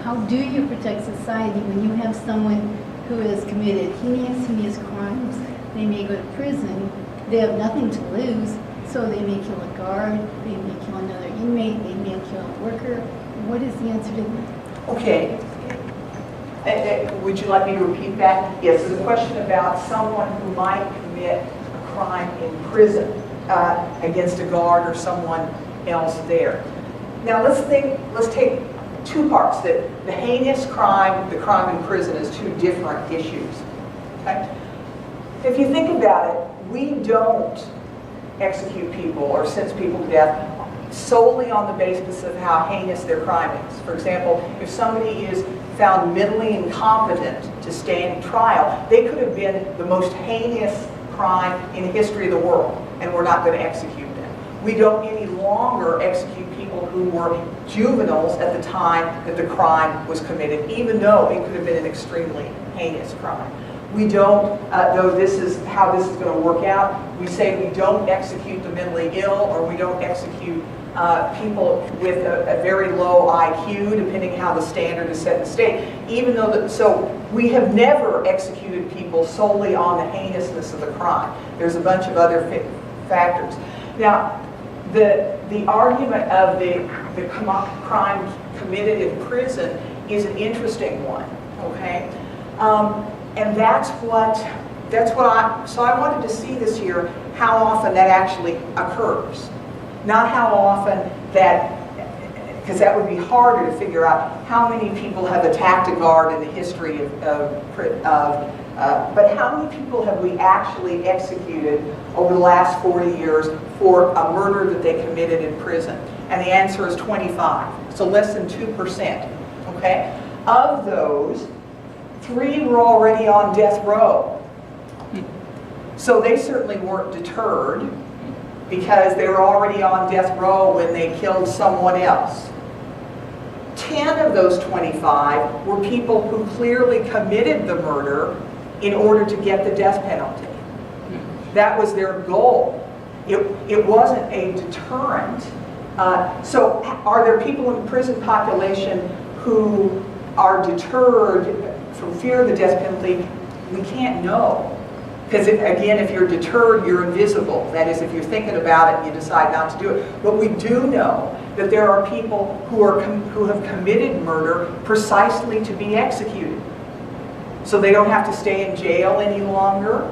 how do you protect society when you have someone who has committed heinous crimes? They may go to prison, they have nothing to lose, so they may kill a guard, they may kill another inmate, they may kill a worker. What is the answer to that? Okay. Would you like me to repeat that? Yes, there's a question about someone who might commit a crime in prison against a guard or someone else there. Now let's take two parts. The heinous crime, the crime in prison is two different issues. Okay? If you think about it, we don't execute people or sentence people to death solely on the basis of how heinous their crime is. For example, if somebody is found mentally incompetent to stand trial, they could have been the most heinous crime in the history of the world, and we're not going to execute them. We don't any longer execute people who were juveniles at the time that the crime was committed, even though it could have been an extremely heinous crime. We don't, though this is how this is going to work out, we say we don't execute the mentally ill, or we don't execute people with a very low IQ, depending how the standard is set in the state. Even though so we have never executed people solely on the heinousness of the crime. There's a bunch of other factors. Now, the argument of the crime committed in prison is an interesting one. Okay, and so I wanted to see this year how often that actually occurs. Not how often because that would be harder to figure out how many people have attacked a guard in the history but how many people have we actually executed over the last 40 years for a murder that they committed in prison? And the answer is 25, so less than 2%, okay? Of those, 3 were already on death row. So they certainly weren't deterred, because they were already on death row when they killed someone else. 10 of those 25 were people who clearly committed the murder in order to get the death penalty. That was their goal. It wasn't a deterrent. So are there people in the prison population who are deterred from fear of the death penalty? We can't know. Because again, if you're deterred, you're invisible. That is, if you're thinking about it and you decide not to do it. But we do know that there are people who have committed murder precisely to be executed. So they don't have to stay in jail any longer,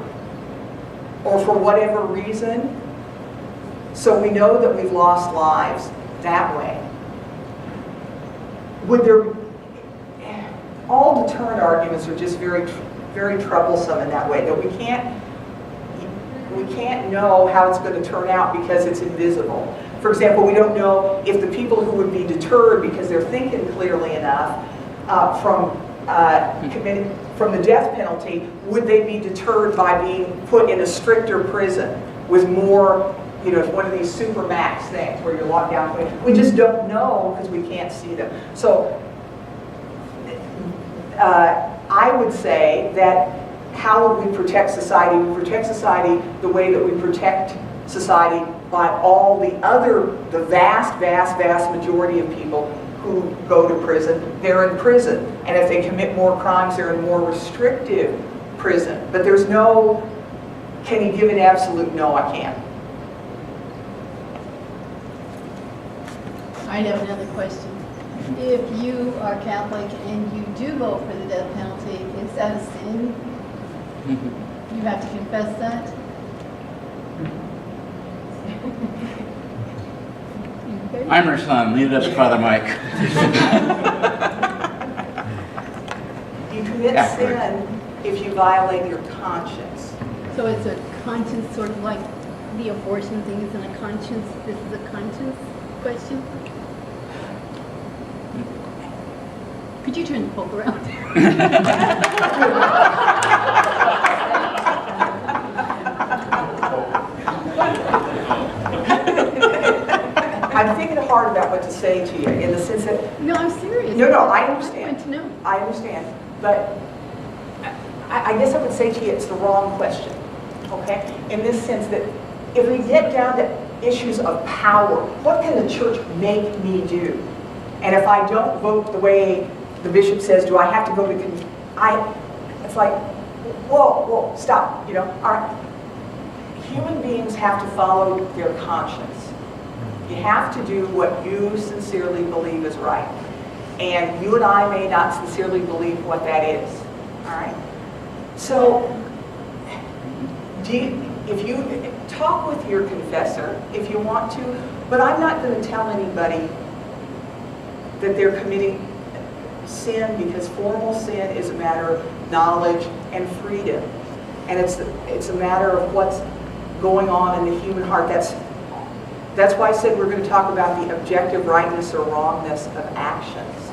or for whatever reason. So we know that we've lost lives that way. all deterrent arguments are just very troublesome in that way, that we can't know how it's going to turn out because it's invisible. For example, we don't know if the people who would be deterred because they're thinking clearly enough from the death penalty, would they be deterred by being put in a stricter prison with more, one of these supermax things where you're locked down. We just don't know because we can't see them. So I would say that how would we protect society? We protect society the way that we protect society by all the vast majority of people who go to prison. They're in prison. And if they commit more crimes, they're in more restrictive prison. But there's no, can you give an absolute no, I can't. I have another question. If you are Catholic and you do vote for the death penalty, is that a sin? You have to confess that? Okay. I'm her son. Leave it up to Father Mike. You commit sin if you violate your conscience. So it's a conscience, sort of like the abortion thing isn't a conscience. This is a conscience question. Could you turn the Pope around? I'm thinking hard about what to say to you in the sense that... No, I'm serious. No, I understand. I want to know. I understand. But I guess I would say to you it's the wrong question, okay? In this sense that if we get down to issues of power, what can the church make me do? And if I don't vote the way the bishop says, do I have to go to... It's like, whoa, stop, All right. Human beings have to follow their conscience. You have to do what you sincerely believe is right. And you and I may not sincerely believe what that is. All right? So, if you talk with your confessor, if you want to, but I'm not going to tell anybody that they're committing sin, because formal sin is a matter of knowledge and freedom. And it's a matter of what's going on in the human heart. That's why I said we're going to talk about the objective rightness or wrongness of actions.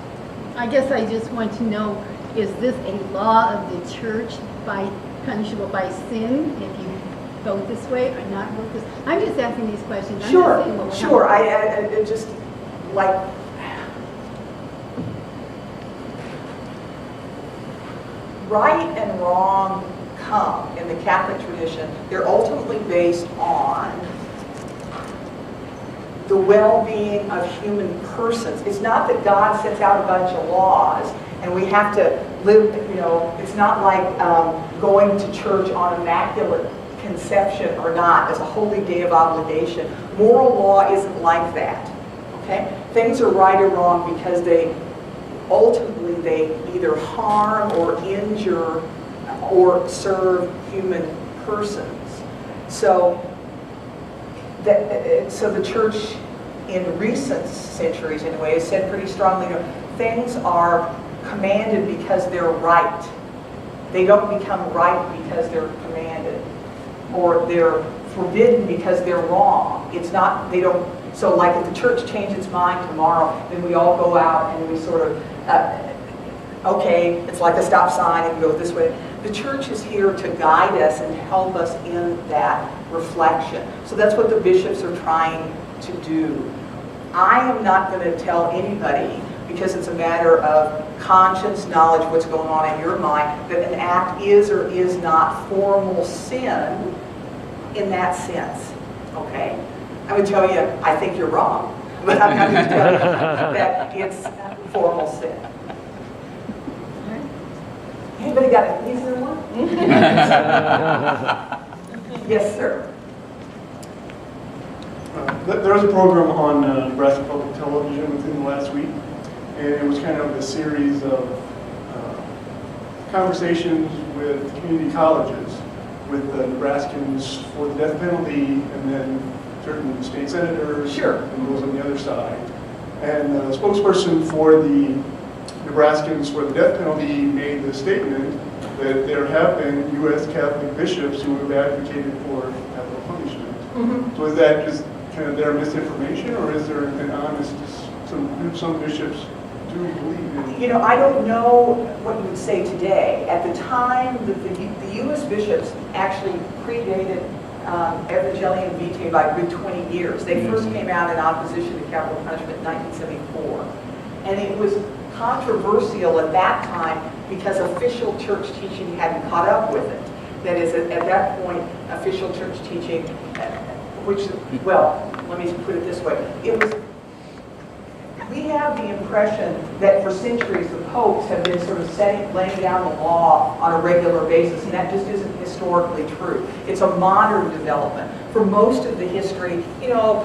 I guess I just want to know, is this a law of the church punishable by sin if you vote this way or not vote this? I'm just asking these questions. Sure. I just like... Right and wrong come in the Catholic tradition. They're ultimately based on the well-being of human persons. It's not that God sets out a bunch of laws and we have to live, it's not like going to church on Immaculate Conception or not as a holy day of obligation. Moral law isn't like that, okay? Things are right or wrong because they either harm or injure or serve human persons. So the church in recent centuries, anyway, has said pretty strongly, things are commanded because they're right. They don't become right because they're commanded, or they're forbidden because they're wrong. It's not, they don't, so like if the church changes its mind tomorrow, then we all go out and we sort of, okay, it's like a stop sign and go this way. The church is here to guide us and help us in that reflection. So that's what the bishops are trying to do. I am not going to tell anybody, because it's a matter of conscience, knowledge, what's going on in your mind, that an act is or is not formal sin in that sense, okay? I would tell you, I think you're wrong, but I'm not going to tell you that it's formal sin. Anybody got an easier one? Yes, sir. There was a program on Nebraska Public Television within the last week, and it was kind of a series of conversations with community colleges, with the Nebraskans for the death penalty, and then certain state senators, sure, and those on the other side. And the spokesperson for the Nebraskans for the death penalty made the statement that there have been U.S. Catholic bishops who have advocated for capital punishment. So is that just kind of their misinformation, or is there an honest, some bishops do believe in? You know, I don't know what you would say today. At the time, the U.S. bishops actually predated Evangelium Vitae by a good 20 years. They first came out in opposition to capital punishment in 1974. And it was controversial at that time because official church teaching hadn't caught up with it. That is, at that point, official church teaching, which, well, let me put it this way. We have the impression that for centuries the popes have been sort of laying down the law on a regular basis, and that just isn't historically true. It's a modern development. For most of the history, you know,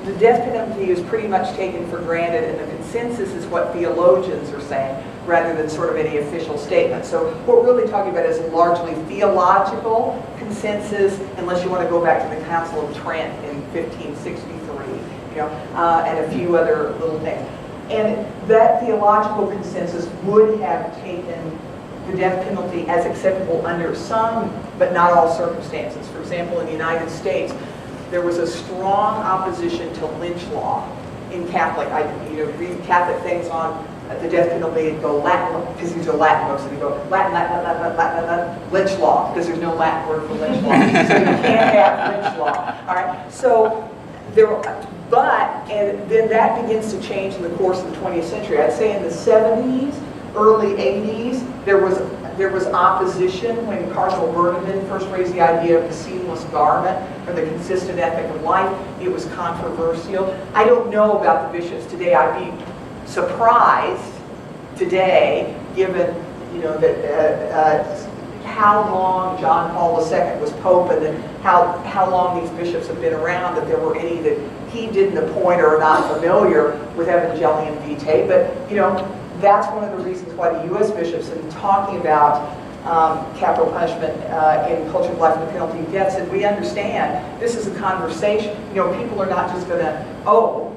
the death penalty is pretty much taken for granted, and the consensus is what theologians are saying, rather than sort of any official statement. So what we're really talking about is largely theological consensus, unless you want to go back to the Council of Trent in 1563. You know, and a few other little things. And that theological consensus would have taken the death penalty as acceptable under some, but not all circumstances. For example, in the United States, there was a strong opposition to lynch law in Catholic. Read Catholic things on the death penalty and go Latin, because these are Latin books, and you go Latin, lynch law, because there's no Latin word for lynch law. So you can't have lynch law. All right. So and then that begins to change in the course of the 20th century. I'd say in the 70s, early 80s, there was opposition when Cardinal Bernardin first raised the idea of the seamless garment or the consistent ethic of life. It was controversial. I don't know about the bishops today. I'd be surprised today, given that how long John Paul II was Pope, and then how long these bishops have been around, that there were any that he didn't appoint or are not familiar with Evangelium Vitae. But, you know, that's one of the reasons why the U.S. bishops, in talking about capital punishment in culture of life and the penalty of death, said we understand this is a conversation. You know, people are not just going to,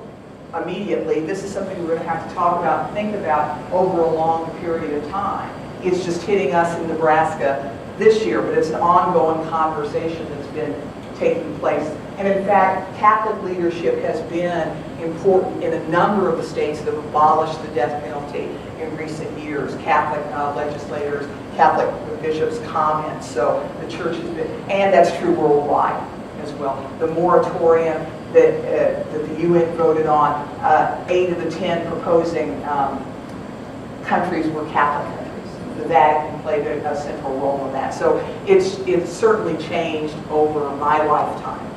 immediately. This is something we're going to have to talk about and think about over a long period of time. It's just hitting us in Nebraska this year, but it's an ongoing conversation that's been taking place. And in fact, Catholic leadership has been important in a number of the states that have abolished the death penalty in recent years. Catholic legislators, Catholic bishops' comments. So the church has been, and that's true worldwide as well. The moratorium that the UN voted on, 8 of the 10 proposing countries were Catholic countries. The Vatican played a central role in that. So it's certainly changed over my lifetime.